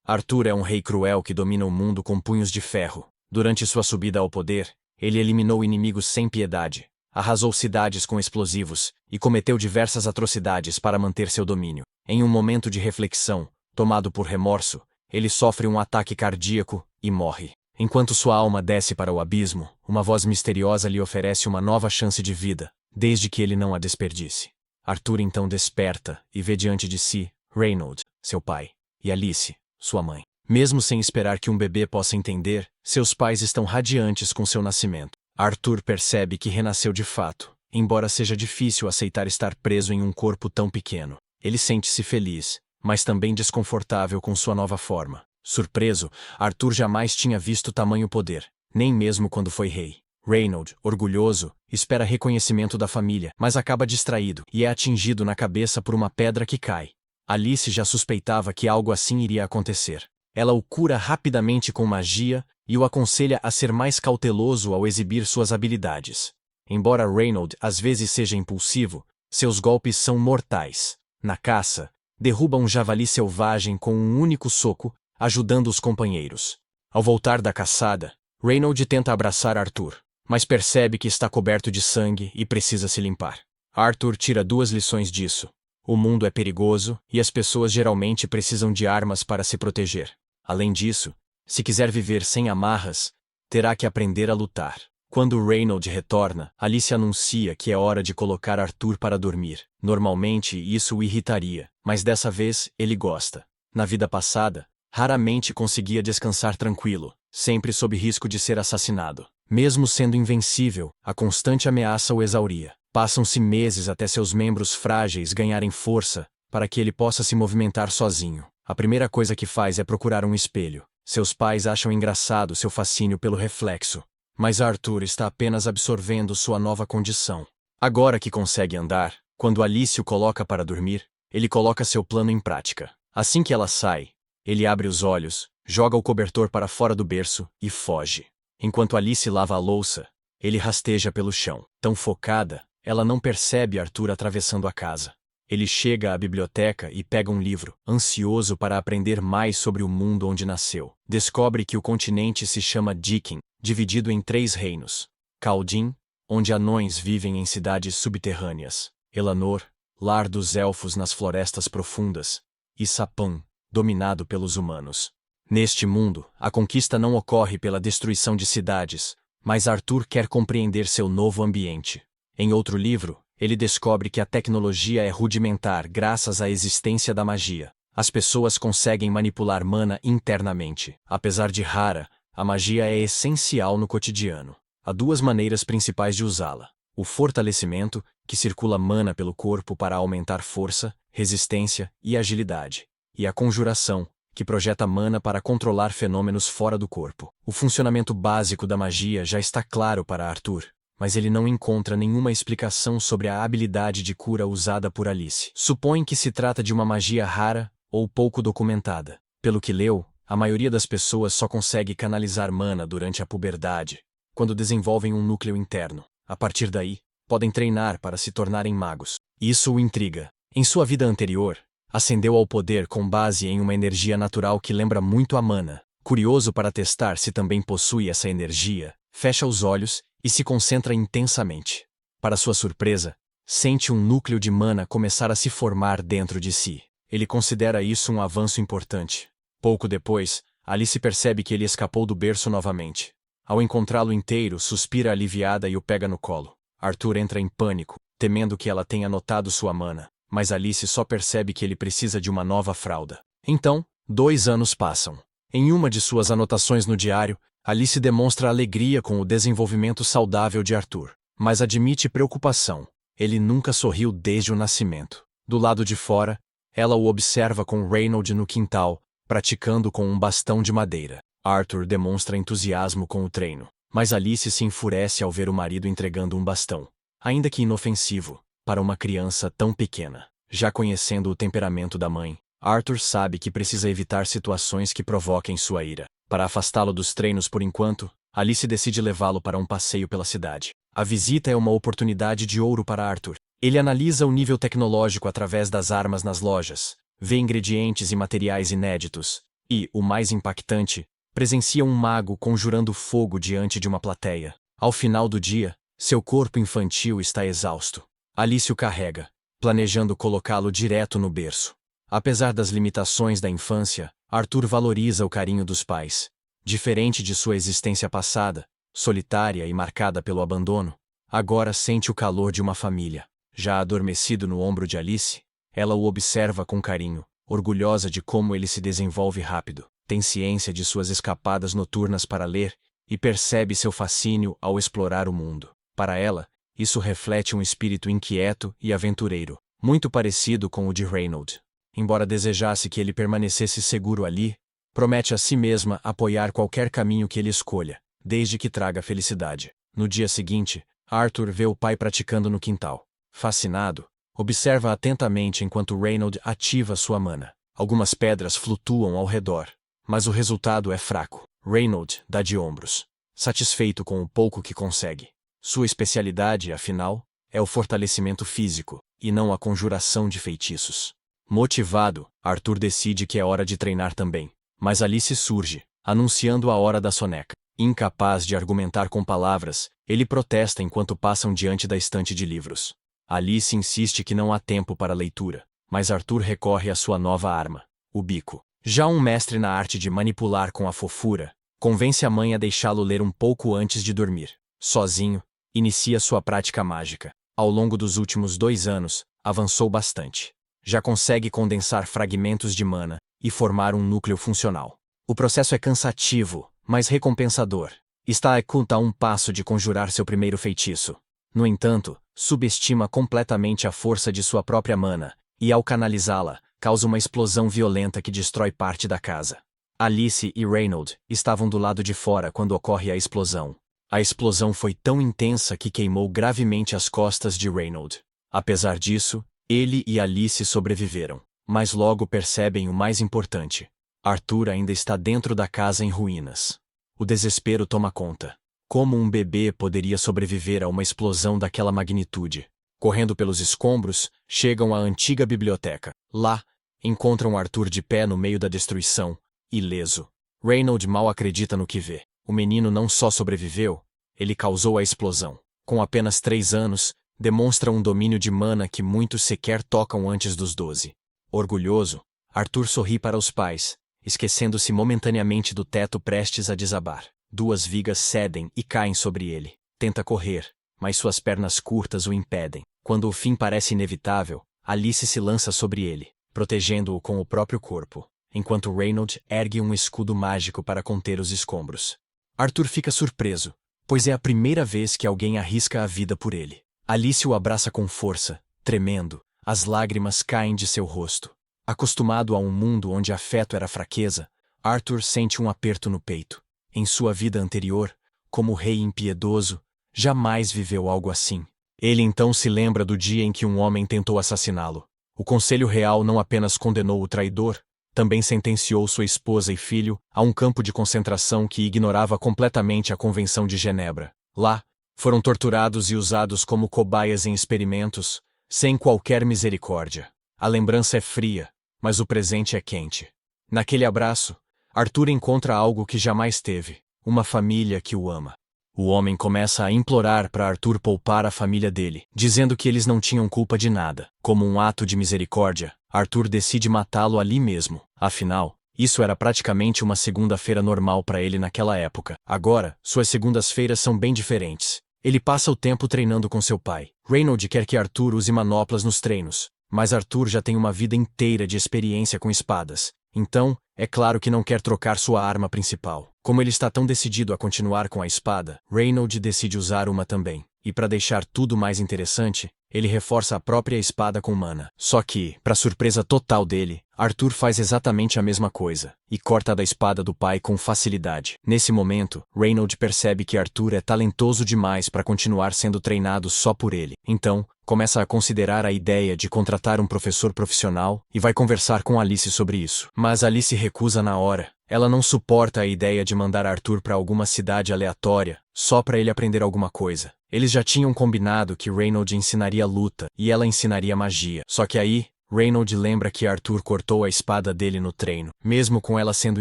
Arthur é um rei cruel que domina o mundo com punhos de ferro. Durante sua subida ao poder, ele eliminou inimigos sem piedade, arrasou cidades com explosivos e cometeu diversas atrocidades para manter seu domínio. Em um momento de reflexão, tomado por remorso, ele sofre um ataque cardíaco e morre. Enquanto sua alma desce para o abismo, uma voz misteriosa lhe oferece uma nova chance de vida, desde que ele não a desperdice. Arthur então desperta e vê diante de si Reynold, seu pai, e Alice, sua mãe. Mesmo sem esperar que um bebê possa entender, seus pais estão radiantes com seu nascimento. Arthur percebe que renasceu de fato, embora seja difícil aceitar estar preso em um corpo tão pequeno. Ele sente-se feliz, mas também desconfortável com sua nova forma. Surpreso, Arthur jamais tinha visto tamanho poder, nem mesmo quando foi rei. Reynold, orgulhoso, espera reconhecimento da família, mas acaba distraído e é atingido na cabeça por uma pedra que cai. Alice já suspeitava que algo assim iria acontecer. Ela o cura rapidamente com magia e o aconselha a ser mais cauteloso ao exibir suas habilidades. Embora Reynold às vezes seja impulsivo, seus golpes são mortais. Na caça, derruba um javali selvagem com um único soco, ajudando os companheiros. Ao voltar da caçada, Reynold tenta abraçar Arthur, mas percebe que está coberto de sangue e precisa se limpar. Arthur tira 2 lições disso. O mundo é perigoso e as pessoas geralmente precisam de armas para se proteger. Além disso, se quiser viver sem amarras, terá que aprender a lutar. Quando Reynold retorna, Alice anuncia que é hora de colocar Arthur para dormir. Normalmente isso o irritaria, mas dessa vez ele gosta. Na vida passada, raramente conseguia descansar tranquilo, sempre sob risco de ser assassinado. Mesmo sendo invencível, a constante ameaça o exauria. Passam-se meses até seus membros frágeis ganharem força para que ele possa se movimentar sozinho. A primeira coisa que faz é procurar um espelho. Seus pais acham engraçado seu fascínio pelo reflexo, mas Arthur está apenas absorvendo sua nova condição. Agora que consegue andar, quando Alice o coloca para dormir, ele coloca seu plano em prática. Assim que ela sai, ele abre os olhos, joga o cobertor para fora do berço e foge. Enquanto Alice lava a louça, ele rasteja pelo chão. Tão focada, ela não percebe Arthur atravessando a casa. Ele chega à biblioteca e pega um livro, ansioso para aprender mais sobre o mundo onde nasceu. Descobre que o continente se chama Dikin, dividido em 3 reinos. Caldin, onde anões vivem em cidades subterrâneas. Elanor, lar dos elfos nas florestas profundas. E Sapão, dominado pelos humanos. Neste mundo, a conquista não ocorre pela destruição de cidades, mas Arthur quer compreender seu novo ambiente. Em outro livro, ele descobre que a tecnologia é rudimentar graças à existência da magia. As pessoas conseguem manipular mana internamente. Apesar de rara, a magia é essencial no cotidiano. Há 2 maneiras principais de usá-la: o fortalecimento, que circula mana pelo corpo para aumentar força, resistência e agilidade, e a conjuração, que projeta mana para controlar fenômenos fora do corpo. O funcionamento básico da magia já está claro para Arthur, mas ele não encontra nenhuma explicação sobre a habilidade de cura usada por Alice. Supõe que se trata de uma magia rara ou pouco documentada. Pelo que leu, a maioria das pessoas só consegue canalizar mana durante a puberdade, quando desenvolvem um núcleo interno. A partir daí, podem treinar para se tornarem magos. Isso o intriga. Em sua vida anterior, ascendeu ao poder com base em uma energia natural que lembra muito a mana. Curioso para testar se também possui essa energia, fecha os olhos e se concentra intensamente. Para sua surpresa, sente um núcleo de mana começar a se formar dentro de si. Ele considera isso um avanço importante. Pouco depois, Alice percebe que ele escapou do berço novamente. Ao encontrá-lo inteiro, suspira aliviada e o pega no colo. Arthur entra em pânico, temendo que ela tenha notado sua mana, mas Alice só percebe que ele precisa de uma nova fralda. Então, 2 anos passam. Em uma de suas anotações no diário, Alice demonstra alegria com o desenvolvimento saudável de Arthur, mas admite preocupação. Ele nunca sorriu desde o nascimento. Do lado de fora, ela o observa com Reynold no quintal, praticando com um bastão de madeira. Arthur demonstra entusiasmo com o treino, mas Alice se enfurece ao ver o marido entregando um bastão, ainda que inofensivo, para uma criança tão pequena. Já conhecendo o temperamento da mãe, Arthur sabe que precisa evitar situações que provoquem sua ira. Para afastá-lo dos treinos por enquanto, Alice decide levá-lo para um passeio pela cidade. A visita é uma oportunidade de ouro para Arthur. Ele analisa o nível tecnológico através das armas nas lojas, vê ingredientes e materiais inéditos, E, o mais impactante, presencia um mago conjurando fogo diante de uma plateia. Ao final do dia, seu corpo infantil está exausto. Alice o carrega, planejando colocá-lo direto no berço. Apesar das limitações da infância, Arthur valoriza o carinho dos pais. Diferente de sua existência passada, solitária e marcada pelo abandono, agora sente o calor de uma família. Já adormecido no ombro de Alice, ela o observa com carinho, orgulhosa de como ele se desenvolve rápido. Tem ciência de suas escapadas noturnas para ler e percebe seu fascínio ao explorar o mundo. Para ela, isso reflete um espírito inquieto e aventureiro, muito parecido com o de Reynolds. Embora desejasse que ele permanecesse seguro ali, promete a si mesma apoiar qualquer caminho que ele escolha, desde que traga felicidade. No dia seguinte, Arthur vê o pai praticando no quintal. Fascinado, observa atentamente enquanto Reynolds ativa sua mana. Algumas pedras flutuam ao redor, mas o resultado é fraco. Reynolds dá de ombros, satisfeito com o pouco que consegue. Sua especialidade, afinal, é o fortalecimento físico, e não a conjuração de feitiços. Motivado, Arthur decide que é hora de treinar também. Mas Alice surge, anunciando a hora da soneca. Incapaz de argumentar com palavras, ele protesta enquanto passam diante da estante de livros. Alice insiste que não há tempo para leitura, mas Arthur recorre à sua nova arma, o bico. Já um mestre na arte de manipular com a fofura, convence a mãe a deixá-lo ler um pouco antes de dormir. Sozinho, inicia sua prática mágica. Ao longo dos últimos 2 anos, avançou bastante. Já consegue condensar fragmentos de mana e formar um núcleo funcional. O processo é cansativo, mas recompensador. Está a um passo de conjurar seu primeiro feitiço. No entanto, subestima completamente a força de sua própria mana, e ao canalizá-la, causa uma explosão violenta que destrói parte da casa. Alice e Reynolds estavam do lado de fora quando ocorre a explosão. A explosão foi tão intensa que queimou gravemente as costas de Reynolds. Apesar disso, ele e Alice sobreviveram, mas logo percebem o mais importante. Arthur ainda está dentro da casa em ruínas. O desespero toma conta. Como um bebê poderia sobreviver a uma explosão daquela magnitude? Correndo pelos escombros, chegam à antiga biblioteca. Lá, encontram Arthur de pé no meio da destruição, ileso. Reynolds mal acredita no que vê. O menino não só sobreviveu, ele causou a explosão. Com apenas 3 anos, demonstra um domínio de mana que muitos sequer tocam antes dos 12. Orgulhoso, Arthur sorri para os pais, esquecendo-se momentaneamente do teto prestes a desabar. 2 vigas cedem e caem sobre ele. Tenta correr, mas suas pernas curtas o impedem. Quando o fim parece inevitável, Alice se lança sobre ele, protegendo-o com o próprio corpo, enquanto Reynolds ergue um escudo mágico para conter os escombros. Arthur fica surpreso, pois é a primeira vez que alguém arrisca a vida por ele. Alice o abraça com força, tremendo, as lágrimas caem de seu rosto. Acostumado a um mundo onde afeto era fraqueza, Arthur sente um aperto no peito. Em sua vida anterior, como rei impiedoso, jamais viveu algo assim. Ele então se lembra do dia em que um homem tentou assassiná-lo. O Conselho Real não apenas condenou o traidor, também sentenciou sua esposa e filho a um campo de concentração que ignorava completamente a Convenção de Genebra. Lá, foram torturados e usados como cobaias em experimentos, sem qualquer misericórdia. A lembrança é fria, mas o presente é quente. Naquele abraço, Arthur encontra algo que jamais teve, uma família que o ama. O homem começa a implorar para Arthur poupar a família dele, dizendo que eles não tinham culpa de nada. Como um ato de misericórdia, Arthur decide matá-lo ali mesmo. Afinal, isso era praticamente uma segunda-feira normal para ele naquela época. Agora, suas segundas-feiras são bem diferentes. Ele passa o tempo treinando com seu pai. Reynolds quer que Arthur use manoplas nos treinos, mas Arthur já tem uma vida inteira de experiência com espadas. Então, é claro que não quer trocar sua arma principal. Como ele está tão decidido a continuar com a espada, Reynolds decide usar uma também. E para deixar tudo mais interessante, ele reforça a própria espada com mana. Só que, para surpresa total dele, Arthur faz exatamente a mesma coisa, e corta da espada do pai com facilidade. Nesse momento, Reynolds percebe que Arthur é talentoso demais para continuar sendo treinado só por ele. Então, começa a considerar a ideia de contratar um professor profissional e vai conversar com Alice sobre isso. Mas Alice recusa na hora. Ela não suporta a ideia de mandar Arthur para alguma cidade aleatória, só para ele aprender alguma coisa. Eles já tinham combinado que Reynolds ensinaria luta e ela ensinaria magia. Só que aí, Reynolds lembra que Arthur cortou a espada dele no treino, mesmo com ela sendo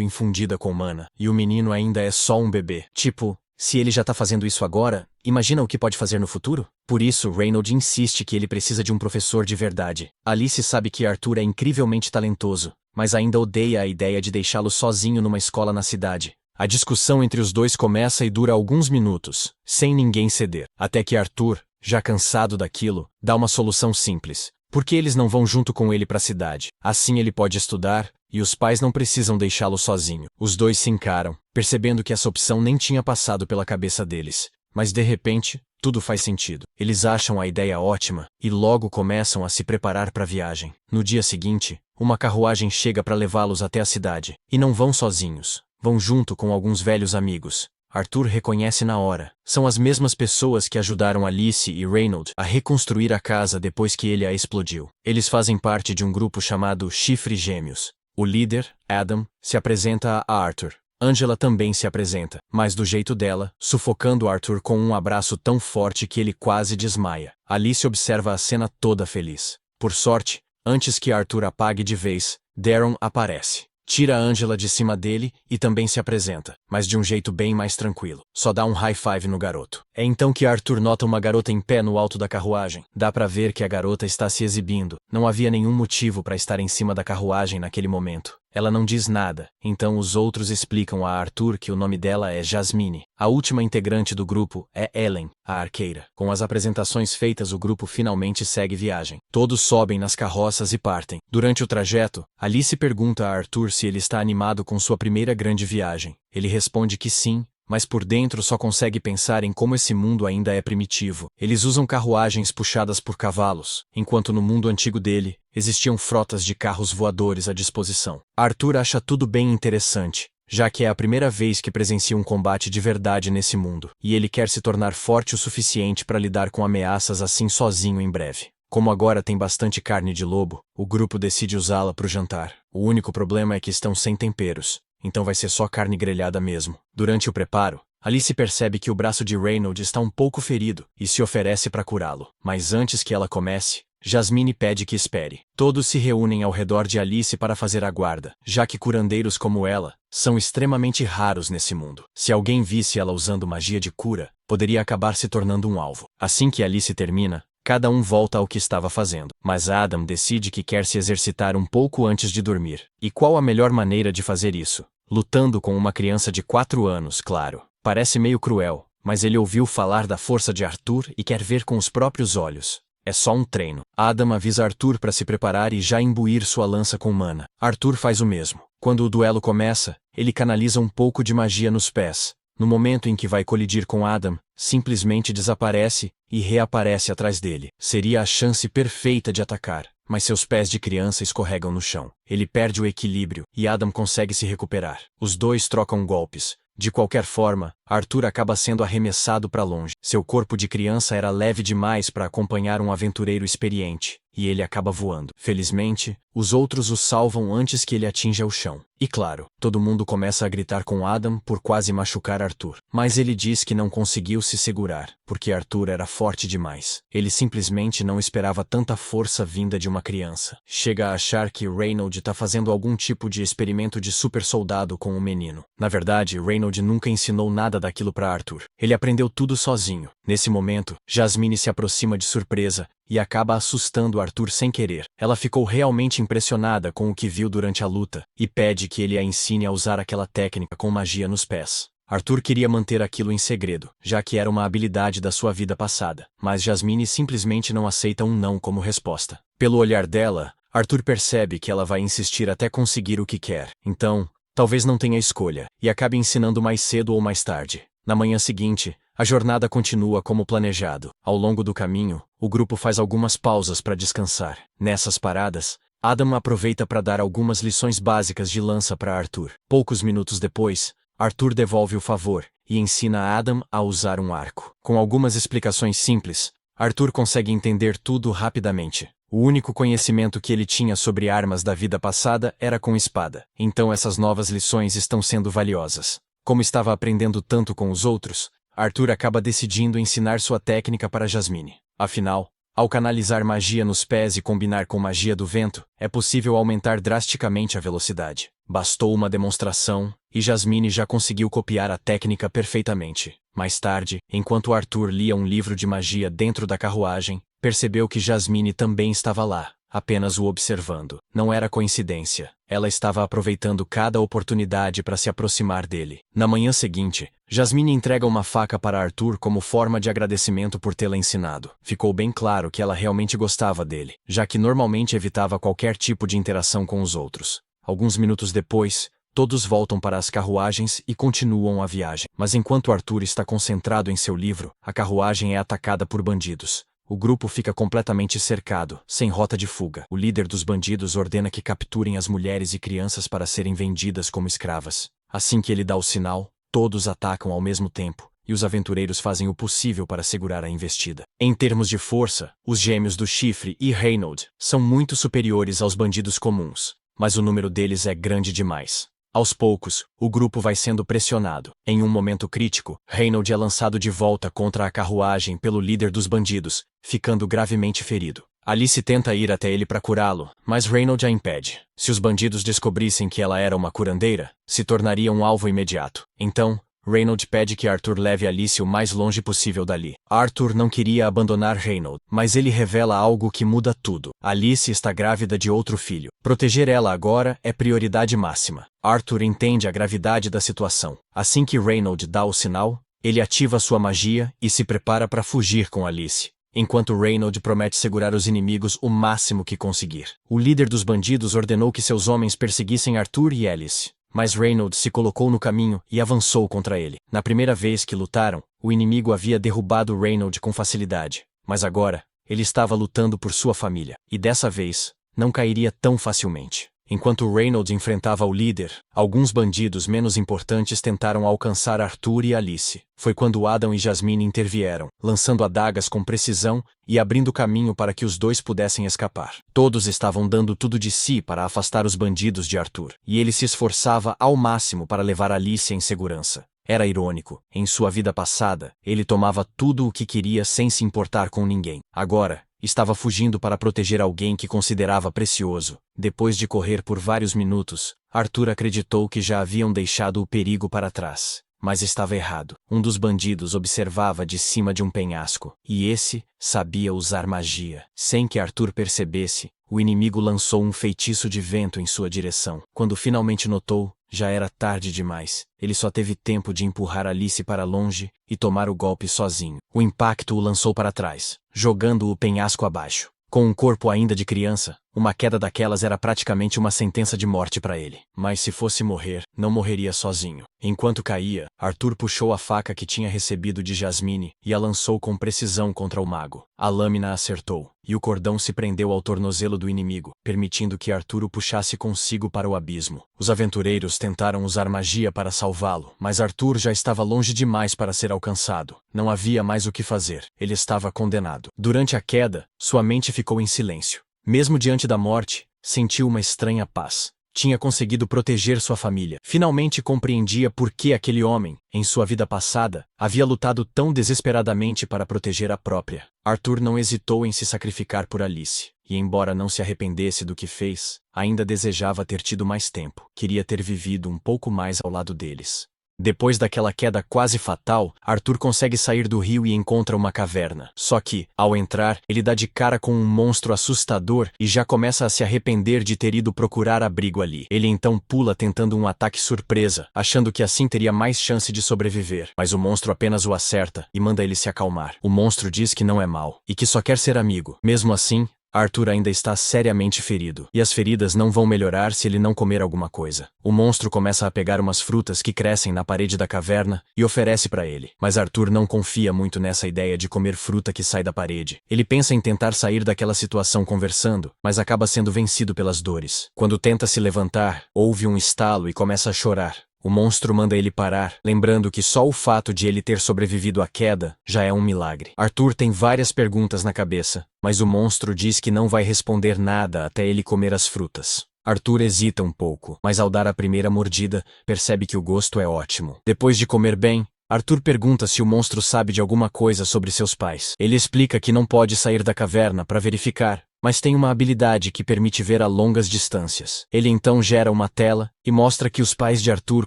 infundida com mana, e o menino ainda é só um bebê. Tipo, se ele já tá fazendo isso agora, imagina o que pode fazer no futuro? Por isso, Reynolds insiste que ele precisa de um professor de verdade. Alice sabe que Arthur é incrivelmente talentoso, mas ainda odeia a ideia de deixá-lo sozinho numa escola na cidade. A discussão entre os dois começa e dura alguns minutos, sem ninguém ceder, até que Arthur, já cansado daquilo, dá uma solução simples. Por que eles não vão junto com ele para a cidade? Assim ele pode estudar, e os pais não precisam deixá-lo sozinho. Os dois se encaram, percebendo que essa opção nem tinha passado pela cabeça deles. Mas de repente, tudo faz sentido. Eles acham a ideia ótima, e logo começam a se preparar para a viagem. No dia seguinte, uma carruagem chega para levá-los até a cidade. E não vão sozinhos. Vão junto com alguns velhos amigos. Arthur reconhece na hora. São as mesmas pessoas que ajudaram Alice e Reynolds a reconstruir a casa depois que ele a explodiu. Eles fazem parte de um grupo chamado Chifre Gêmeos. O líder, Adam, se apresenta a Arthur. Angela também se apresenta, mas do jeito dela, sufocando Arthur com um abraço tão forte que ele quase desmaia. Alice observa a cena toda feliz. Por sorte, antes que Arthur apague de vez, Darren aparece. Tira a Angela de cima dele e também se apresenta, mas de um jeito bem mais tranquilo. Só dá um high five no garoto. É então que Arthur nota uma garota em pé no alto da carruagem. Dá pra ver que a garota está se exibindo. Não havia nenhum motivo para estar em cima da carruagem naquele momento. Ela não diz nada, então os outros explicam a Arthur que o nome dela é Jasmine. A última integrante do grupo é Ellen, a arqueira. Com as apresentações feitas, o grupo finalmente segue viagem. Todos sobem nas carroças e partem. Durante o trajeto, Alice pergunta a Arthur se ele está animado com sua primeira grande viagem. Ele responde que sim, mas por dentro só consegue pensar em como esse mundo ainda é primitivo. Eles usam carruagens puxadas por cavalos, enquanto no mundo antigo dele, existiam frotas de carros voadores à disposição. Arthur acha tudo bem interessante, já que é a primeira vez que presencia um combate de verdade nesse mundo, e ele quer se tornar forte o suficiente para lidar com ameaças assim sozinho em breve. Como agora tem bastante carne de lobo, o grupo decide usá-la para o jantar. O único problema é que estão sem temperos. Então vai ser só carne grelhada mesmo. Durante o preparo, Alice percebe que o braço de Reynolds está um pouco ferido e se oferece para curá-lo. Mas antes que ela comece, Jasmine pede que espere. Todos se reúnem ao redor de Alice para fazer a guarda, já que curandeiros como ela são extremamente raros nesse mundo. Se alguém visse ela usando magia de cura, poderia acabar se tornando um alvo. Assim que Alice termina, cada um volta ao que estava fazendo, mas Adam decide que quer se exercitar um pouco antes de dormir. E qual a melhor maneira de fazer isso? Lutando com uma criança de 4 anos, claro. Parece meio cruel, mas ele ouviu falar da força de Arthur e quer ver com os próprios olhos. É só um treino. Adam avisa Arthur para se preparar e já imbuir sua lança com mana. Arthur faz o mesmo. Quando o duelo começa, ele canaliza um pouco de magia nos pés. No momento em que vai colidir com Adam, simplesmente desaparece e reaparece atrás dele. Seria a chance perfeita de atacar, mas seus pés de criança escorregam no chão. Ele perde o equilíbrio e Adam consegue se recuperar. Os dois trocam golpes. De qualquer forma, Arthur acaba sendo arremessado para longe. Seu corpo de criança era leve demais para acompanhar um aventureiro experiente, e ele acaba voando. Felizmente, os outros o salvam antes que ele atinja o chão. E claro, todo mundo começa a gritar com Adam por quase machucar Arthur. Mas ele diz que não conseguiu se segurar, porque Arthur era forte demais. Ele simplesmente não esperava tanta força vinda de uma criança. Chega a achar que Reynolds está fazendo algum tipo de experimento de super soldado com o menino. Na verdade, Reynolds nunca ensinou nada daquilo para Arthur. Ele aprendeu tudo sozinho. Nesse momento, Jasmine se aproxima de surpresa e acaba assustando Arthur sem querer. Ela ficou realmente impressionada com o que viu durante a luta e pede que ele a ensine a usar aquela técnica com magia nos pés. Arthur queria manter aquilo em segredo, já que era uma habilidade da sua vida passada, mas Jasmine simplesmente não aceita um não como resposta. Pelo olhar dela, Arthur percebe que ela vai insistir até conseguir o que quer. Então, talvez não tenha escolha, e acabe ensinando mais cedo ou mais tarde. Na manhã seguinte, a jornada continua como planejado. Ao longo do caminho, o grupo faz algumas pausas para descansar. Nessas paradas, Adam aproveita para dar algumas lições básicas de lança para Arthur. Poucos minutos depois, Arthur devolve o favor e ensina Adam a usar um arco. Com algumas explicações simples, Arthur consegue entender tudo rapidamente. O único conhecimento que ele tinha sobre armas da vida passada era com espada. Então essas novas lições estão sendo valiosas. Como estava aprendendo tanto com os outros, Arthur acaba decidindo ensinar sua técnica para Jasmine. Afinal, Ao canalizar magia nos pés e combinar com magia do vento, é possível aumentar drasticamente a velocidade. Bastou uma demonstração, e Jasmine já conseguiu copiar a técnica perfeitamente. Mais tarde, enquanto Arthur lia um livro de magia dentro da carruagem, percebeu que Jasmine também estava lá, apenas o observando. Não era coincidência. Ela estava aproveitando cada oportunidade para se aproximar dele. Na manhã seguinte, Jasmine entrega uma faca para Arthur como forma de agradecimento por tê-la ensinado. Ficou bem claro que ela realmente gostava dele, já que normalmente evitava qualquer tipo de interação com os outros. Alguns minutos depois, todos voltam para as carruagens e continuam a viagem. Mas enquanto Arthur está concentrado em seu livro, a carruagem é atacada por bandidos. O grupo fica completamente cercado, sem rota de fuga. O líder dos bandidos ordena que capturem as mulheres e crianças para serem vendidas como escravas. Assim que ele dá o sinal, todos atacam ao mesmo tempo, e os aventureiros fazem o possível para segurar a investida. Em termos de força, os gêmeos do Chifre e Reynolds são muito superiores aos bandidos comuns, mas o número deles é grande demais. Aos poucos, o grupo vai sendo pressionado. Em um momento crítico, Reynolds é lançado de volta contra a carruagem pelo líder dos bandidos, ficando gravemente ferido. Alice tenta ir até ele para curá-lo, mas Reynolds a impede. Se os bandidos descobrissem que ela era uma curandeira, se tornaria um alvo imediato. Então, Reynolds pede que Arthur leve Alice o mais longe possível dali. Arthur não queria abandonar Reynolds, mas ele revela algo que muda tudo. Alice está grávida de outro filho. Proteger ela agora é prioridade máxima. Arthur entende a gravidade da situação. Assim que Reynolds dá o sinal, ele ativa sua magia e se prepara para fugir com Alice, enquanto Reynolds promete segurar os inimigos o máximo que conseguir. O líder dos bandidos ordenou que seus homens perseguissem Arthur e Alice, mas Reynolds se colocou no caminho e avançou contra ele. Na primeira vez que lutaram, o inimigo havia derrubado Reynolds com facilidade, mas agora, ele estava lutando por sua família, e dessa vez, não cairia tão facilmente. Enquanto Reynolds enfrentava o líder, alguns bandidos menos importantes tentaram alcançar Arthur e Alice. Foi quando Adam e Jasmine intervieram, lançando adagas com precisão e abrindo caminho para que os dois pudessem escapar. Todos estavam dando tudo de si para afastar os bandidos de Arthur, e ele se esforçava ao máximo para levar Alice em segurança. Era irônico. Em sua vida passada, ele tomava tudo o que queria sem se importar com ninguém. Agora, estava fugindo para proteger alguém que considerava precioso. Depois de correr por vários minutos, Arthur acreditou que já haviam deixado o perigo para trás. Mas estava errado. Um dos bandidos observava de cima de um penhasco, e esse sabia usar magia. Sem que Arthur percebesse, o inimigo lançou um feitiço de vento em sua direção. Quando finalmente notou, já era tarde demais. Ele só teve tempo de empurrar Alice para longe e tomar o golpe sozinho. O impacto o lançou para trás, jogando o penhasco abaixo. Com um corpo ainda de criança, uma queda daquelas era praticamente uma sentença de morte para ele. Mas se fosse morrer, não morreria sozinho. Enquanto caía, Arthur puxou a faca que tinha recebido de Jasmine e a lançou com precisão contra o mago. A lâmina acertou, e o cordão se prendeu ao tornozelo do inimigo, permitindo que Arthur o puxasse consigo para o abismo. Os aventureiros tentaram usar magia para salvá-lo, mas Arthur já estava longe demais para ser alcançado. Não havia mais o que fazer. Ele estava condenado. Durante a queda, sua mente ficou em silêncio. Mesmo diante da morte, sentiu uma estranha paz. Tinha conseguido proteger sua família. Finalmente compreendia por que aquele homem, em sua vida passada, havia lutado tão desesperadamente para proteger a própria. Arthur não hesitou em se sacrificar por Alice, e embora não se arrependesse do que fez, ainda desejava ter tido mais tempo. Queria ter vivido um pouco mais ao lado deles. Depois daquela queda quase fatal, Arthur consegue sair do rio e encontra uma caverna. Só que, ao entrar, ele dá de cara com um monstro assustador e já começa a se arrepender de ter ido procurar abrigo ali. Ele então pula tentando um ataque surpresa, achando que assim teria mais chance de sobreviver. Mas o monstro apenas o acerta e manda ele se acalmar. O monstro diz que não é mau e que só quer ser amigo. Mesmo assim, Arthur ainda está seriamente ferido, e as feridas não vão melhorar se ele não comer alguma coisa. O monstro começa a pegar umas frutas que crescem na parede da caverna e oferece para ele. Mas Arthur não confia muito nessa ideia de comer fruta que sai da parede. Ele pensa em tentar sair daquela situação conversando, mas acaba sendo vencido pelas dores. Quando tenta se levantar, ouve um estalo e começa a chorar. O monstro manda ele parar, lembrando que só o fato de ele ter sobrevivido à queda já é um milagre. Arthur tem várias perguntas na cabeça, mas o monstro diz que não vai responder nada até ele comer as frutas. Arthur hesita um pouco, mas ao dar a primeira mordida, percebe que o gosto é ótimo. Depois de comer bem, Arthur pergunta se o monstro sabe de alguma coisa sobre seus pais. Ele explica que não pode sair da caverna para verificar, mas tem uma habilidade que permite ver a longas distâncias. Ele então gera uma tela e mostra que os pais de Arthur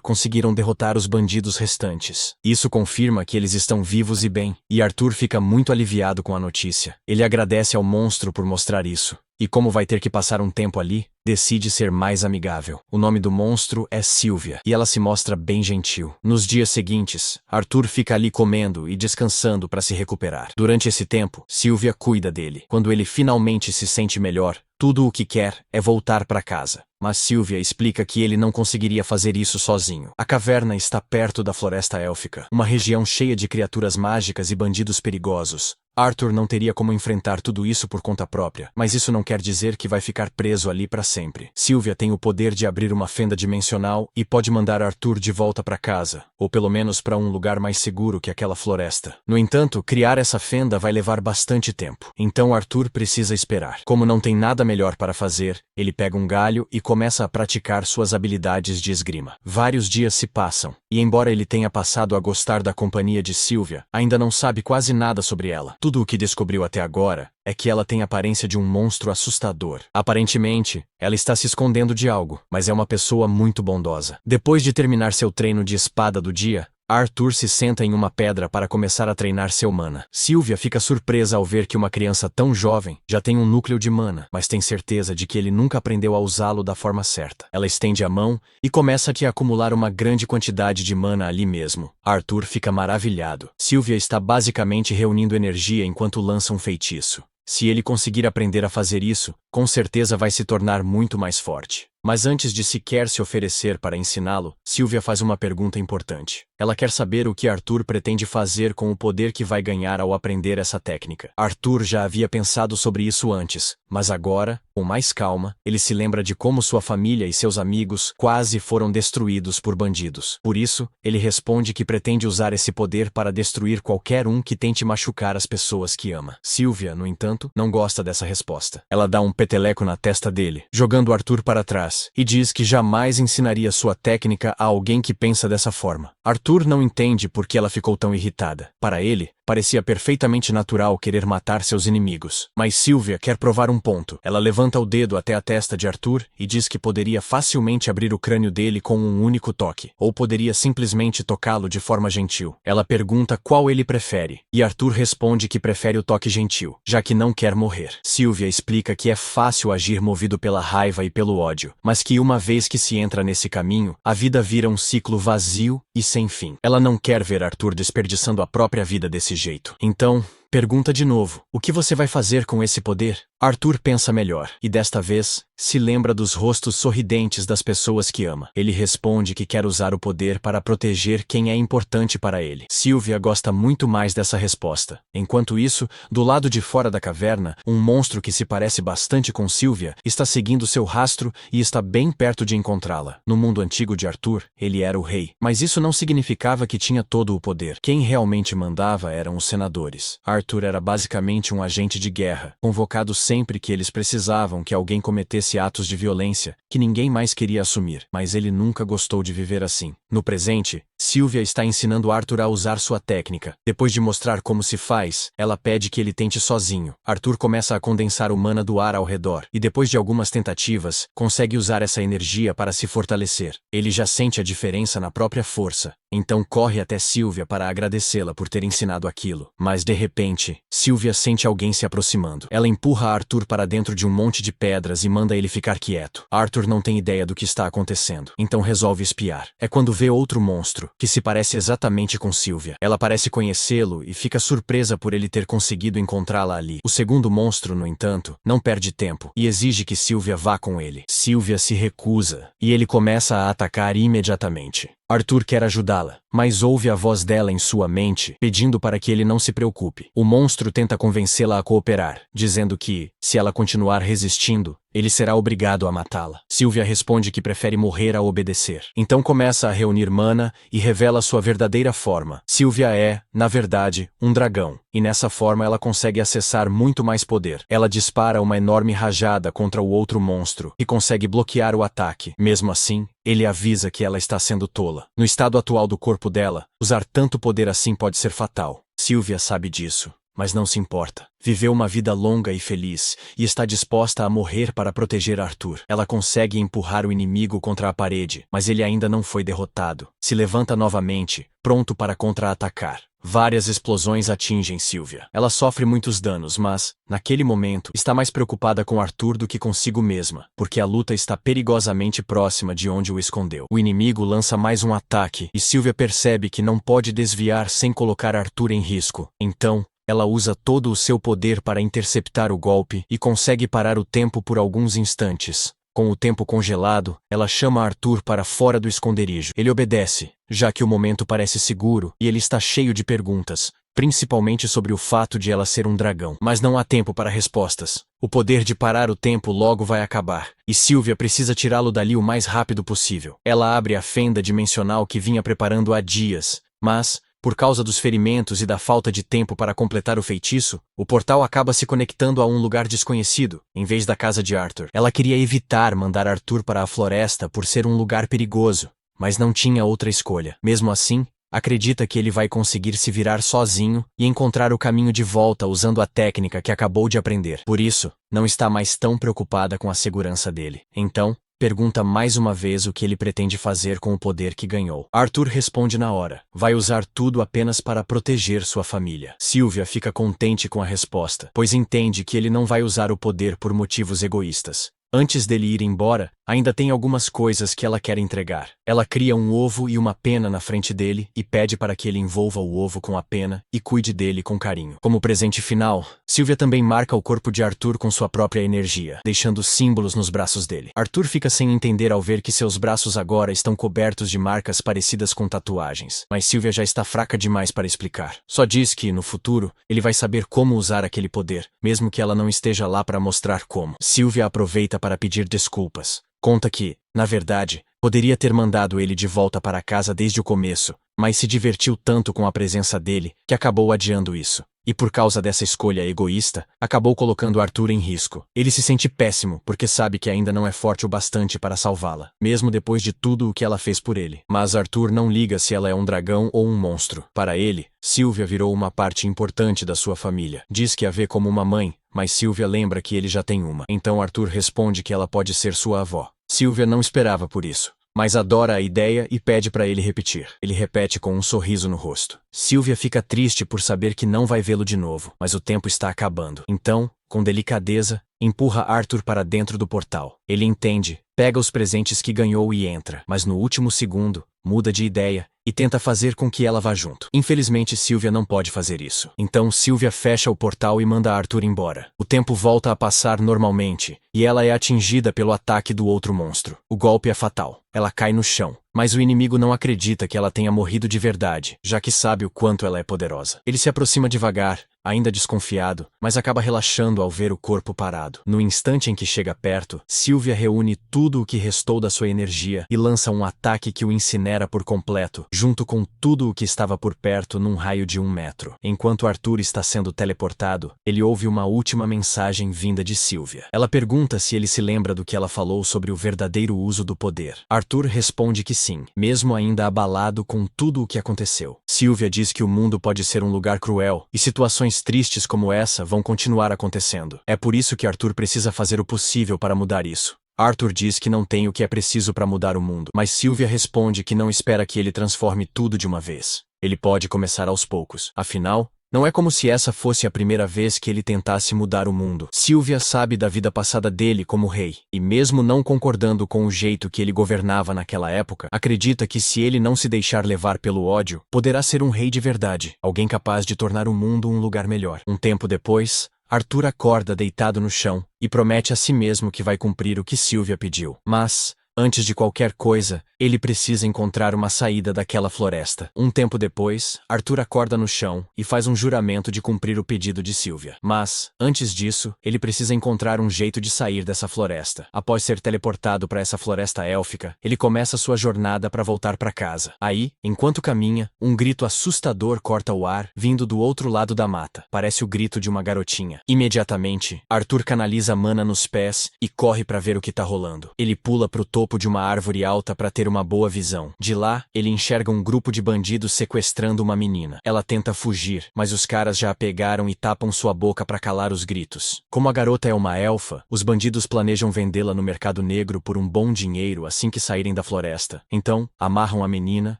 conseguiram derrotar os bandidos restantes. Isso confirma que eles estão vivos e bem, e Arthur fica muito aliviado com a notícia. Ele agradece ao monstro por mostrar isso. E como vai ter que passar um tempo ali, decide ser mais amigável. O nome do monstro é Sylvia, e ela se mostra bem gentil. Nos dias seguintes, Arthur fica ali comendo e descansando para se recuperar. Durante esse tempo, Sylvia cuida dele. Quando ele finalmente se sente melhor, tudo o que quer é voltar para casa. Mas Sylvia explica que ele não conseguiria fazer isso sozinho. A caverna está perto da Floresta Élfica, uma região cheia de criaturas mágicas e bandidos perigosos. Arthur não teria como enfrentar tudo isso por conta própria, mas isso não quer dizer que vai ficar preso ali para sempre. Sylvia tem o poder de abrir uma fenda dimensional e pode mandar Arthur de volta para casa, ou pelo menos para um lugar mais seguro que aquela floresta. No entanto, criar essa fenda vai levar bastante tempo, então Arthur precisa esperar. Como não tem nada melhor para fazer, ele pega um galho e começa a praticar suas habilidades de esgrima. Vários dias se passam, e embora ele tenha passado a gostar da companhia de Sylvia, ainda não sabe quase nada sobre ela. Tudo o que descobriu até agora é que ela tem a aparência de um monstro assustador. Aparentemente, ela está se escondendo de algo, mas é uma pessoa muito bondosa. Depois de terminar seu treino de espada do dia, Arthur se senta em uma pedra para começar a treinar seu mana. Sylvia fica surpresa ao ver que uma criança tão jovem já tem um núcleo de mana, mas tem certeza de que ele nunca aprendeu a usá-lo da forma certa. Ela estende a mão e começa a acumular uma grande quantidade de mana ali mesmo. Arthur fica maravilhado. Sylvia está basicamente reunindo energia enquanto lança um feitiço. Se ele conseguir aprender a fazer isso, com certeza vai se tornar muito mais forte. Mas antes de sequer se oferecer para ensiná-lo, Sylvia faz uma pergunta importante. Ela quer saber o que Arthur pretende fazer com o poder que vai ganhar ao aprender essa técnica. Arthur já havia pensado sobre isso antes, mas agora, com mais calma, ele se lembra de como sua família e seus amigos quase foram destruídos por bandidos. Por isso, ele responde que pretende usar esse poder para destruir qualquer um que tente machucar as pessoas que ama. Sylvia, no entanto, não gosta dessa resposta. Ela dá um peteleco na testa dele, jogando Arthur para trás, e diz que jamais ensinaria sua técnica a alguém que pensa dessa forma. Arthur não entende por que ela ficou tão irritada. Para ele, parecia perfeitamente natural querer matar seus inimigos. Mas Sylvia quer provar um ponto. Ela levanta o dedo até a testa de Arthur e diz que poderia facilmente abrir o crânio dele com um único toque, ou poderia simplesmente tocá-lo de forma gentil. Ela pergunta qual ele prefere, e Arthur responde que prefere o toque gentil, já que não quer morrer. Sylvia explica que é fácil agir movido pela raiva e pelo ódio, mas que uma vez que se entra nesse caminho, a vida vira um ciclo vazio e sem fim. Ela não quer ver Arthur desperdiçando a própria vida desse jeito. Então, pergunta de novo, o que você vai fazer com esse poder? Arthur pensa melhor, e desta vez, se lembra dos rostos sorridentes das pessoas que ama. Ele responde que quer usar o poder para proteger quem é importante para ele. Sylvia gosta muito mais dessa resposta. Enquanto isso, do lado de fora da caverna, um monstro que se parece bastante com Sylvia está seguindo seu rastro e está bem perto de encontrá-la. No mundo antigo de Arthur, ele era o rei, mas isso não significava que tinha todo o poder. Quem realmente mandava eram os senadores. Arthur era basicamente um agente de guerra, convocado sempre que eles precisavam que alguém cometesse atos de violência que ninguém mais queria assumir, mas ele nunca gostou de viver assim. No presente, Sylvia está ensinando Arthur a usar sua técnica. Depois de mostrar como se faz, ela pede que ele tente sozinho. Arthur começa a condensar o mana do ar ao redor, e depois de algumas tentativas, consegue usar essa energia para se fortalecer. Ele já sente a diferença na própria força, então corre até Sylvia para agradecê-la por ter ensinado aquilo. Mas de repente, Sylvia sente alguém se aproximando. Ela empurra Arthur para dentro de um monte de pedras e manda ele ficar quieto. Arthur não tem ideia do que está acontecendo, então resolve espiar. É quando vê outro monstro, que se parece exatamente com Sylvia. Ela parece conhecê-lo e fica surpresa por ele ter conseguido encontrá-la ali. O segundo monstro, no entanto, não perde tempo e exige que Sylvia vá com ele. Sylvia se recusa, e ele começa a atacar imediatamente. Arthur quer ajudá-la, mas ouve a voz dela em sua mente, pedindo para que ele não se preocupe. O monstro tenta convencê-la a cooperar, dizendo que, se ela continuar resistindo, ele será obrigado a matá-la. Sylvia responde que prefere morrer a obedecer. Então começa a reunir mana e revela sua verdadeira forma. Sylvia é, na verdade, um dragão. e nessa forma ela consegue acessar muito mais poder. Ela dispara uma enorme rajada contra o outro monstro e consegue bloquear o ataque. Mesmo assim, ele avisa que ela está sendo tola. No estado atual do corpo dela, usar tanto poder assim pode ser fatal. Sylvia sabe disso, mas não se importa. Viveu uma vida longa e feliz, e está disposta a morrer para proteger Arthur. Ela consegue empurrar o inimigo contra a parede, mas ele ainda não foi derrotado. Se levanta novamente, pronto para contra-atacar. Várias explosões atingem Sylvia. Ela sofre muitos danos, mas, naquele momento, está mais preocupada com Arthur do que consigo mesma, porque a luta está perigosamente próxima de onde o escondeu. O inimigo lança mais um ataque, e Sylvia percebe que não pode desviar sem colocar Arthur em risco. Então, ela usa todo o seu poder para interceptar o golpe e consegue parar o tempo por alguns instantes. Com o tempo congelado, ela chama Arthur para fora do esconderijo. Ele obedece, já que o momento parece seguro e ele está cheio de perguntas, principalmente sobre o fato de ela ser um dragão. Mas não há tempo para respostas. O poder de parar o tempo logo vai acabar, e Sylvia precisa tirá-lo dali o mais rápido possível. Ela abre a fenda dimensional que vinha preparando há dias, mas, por causa dos ferimentos e da falta de tempo para completar o feitiço, o portal acaba se conectando a um lugar desconhecido, em vez da casa de Arthur. Ela queria evitar mandar Arthur para a floresta por ser um lugar perigoso, mas não tinha outra escolha. Mesmo assim, acredita que ele vai conseguir se virar sozinho e encontrar o caminho de volta usando a técnica que acabou de aprender. Por isso, não está mais tão preocupada com a segurança dele. Então, pergunta mais uma vez o que ele pretende fazer com o poder que ganhou. Arthur responde na hora. Vai usar tudo apenas para proteger sua família. Sylvia fica contente com a resposta, pois entende que ele não vai usar o poder por motivos egoístas. Antes dele ir embora, ainda tem algumas coisas que ela quer entregar. Ela cria um ovo e uma pena na frente dele e pede para que ele envolva o ovo com a pena e cuide dele com carinho. Como presente final, Sylvia também marca o corpo de Arthur com sua própria energia, deixando símbolos nos braços dele. Arthur fica sem entender ao ver que seus braços agora estão cobertos de marcas parecidas com tatuagens, mas Sylvia já está fraca demais para explicar. Só diz que, no futuro, ele vai saber como usar aquele poder, mesmo que ela não esteja lá para mostrar como. Sylvia aproveita para pedir desculpas. Conta que, na verdade, poderia ter mandado ele de volta para casa desde o começo, mas se divertiu tanto com a presença dele que acabou adiando isso. E por causa dessa escolha egoísta, acabou colocando Arthur em risco. Ele se sente péssimo porque sabe que ainda não é forte o bastante para salvá-la, mesmo depois de tudo o que ela fez por ele. Mas Arthur não liga se ela é um dragão ou um monstro. Para ele, Sylvia virou uma parte importante da sua família. Diz que a vê como uma mãe, mas Sylvia lembra que ele já tem uma. Então Arthur responde que ela pode ser sua avó. Sylvia não esperava por isso, mas adora a ideia e pede para ele repetir. Ele repete com um sorriso no rosto. Sylvia fica triste por saber que não vai vê-lo de novo, mas o tempo está acabando. Então, com delicadeza, empurra Arthur para dentro do portal. Ele entende, pega os presentes que ganhou e entra, mas no último segundo, muda de ideia e tenta fazer com que ela vá junto. Infelizmente, Sylvia não pode fazer isso. Então Sylvia fecha o portal e manda Arthur embora. O tempo volta a passar normalmente, e ela é atingida pelo ataque do outro monstro. O golpe é fatal. Ela cai no chão, mas o inimigo não acredita que ela tenha morrido de verdade, já que sabe o quanto ela é poderosa. Ele se aproxima devagar, ainda desconfiado, mas acaba relaxando ao ver o corpo parado. No instante em que chega perto, Sylvia reúne tudo o que restou da sua energia e lança um ataque que o incinera por completo, junto com tudo o que estava por perto num raio de 1 metro. Enquanto Arthur está sendo teleportado, ele ouve uma última mensagem vinda de Sylvia. Ela pergunta se ele se lembra do que ela falou sobre o verdadeiro uso do poder. Arthur responde que sim, mesmo ainda abalado com tudo o que aconteceu. Sylvia diz que o mundo pode ser um lugar cruel, e situações tristes como essa vão continuar acontecendo. É por isso que Arthur precisa fazer o possível para mudar isso. Arthur diz que não tem o que é preciso para mudar o mundo, mas Sylvia responde que não espera que ele transforme tudo de uma vez. Ele pode começar aos poucos. Afinal, não é como se essa fosse a primeira vez que ele tentasse mudar o mundo. Sylvia sabe da vida passada dele como rei, e mesmo não concordando com o jeito que ele governava naquela época, acredita que se ele não se deixar levar pelo ódio, poderá ser um rei de verdade, alguém capaz de tornar o mundo um lugar melhor. Um tempo depois, Arthur acorda deitado no chão e promete a si mesmo que vai cumprir o que Sylvia pediu. Mas, Antes de qualquer coisa, ele precisa encontrar uma saída daquela floresta. Um tempo depois, Arthur acorda no chão e faz um juramento de cumprir o pedido de Sylvia. Mas, antes disso, ele precisa encontrar um jeito de sair dessa floresta. Após ser teleportado para essa floresta élfica, ele começa sua jornada para voltar para casa. Aí, enquanto caminha, um grito assustador corta o ar, vindo do outro lado da mata. Parece o grito de uma garotinha. Imediatamente, Arthur canaliza mana nos pés e corre para ver o que tá rolando. Ele pula pro topo de uma árvore alta para ter uma boa visão. De lá, ele enxerga um grupo de bandidos sequestrando uma menina. Ela tenta fugir, mas os caras já a pegaram e tapam sua boca para calar os gritos. Como a garota é uma elfa, os bandidos planejam vendê-la no mercado negro por um bom dinheiro assim que saírem da floresta. Então, amarram a menina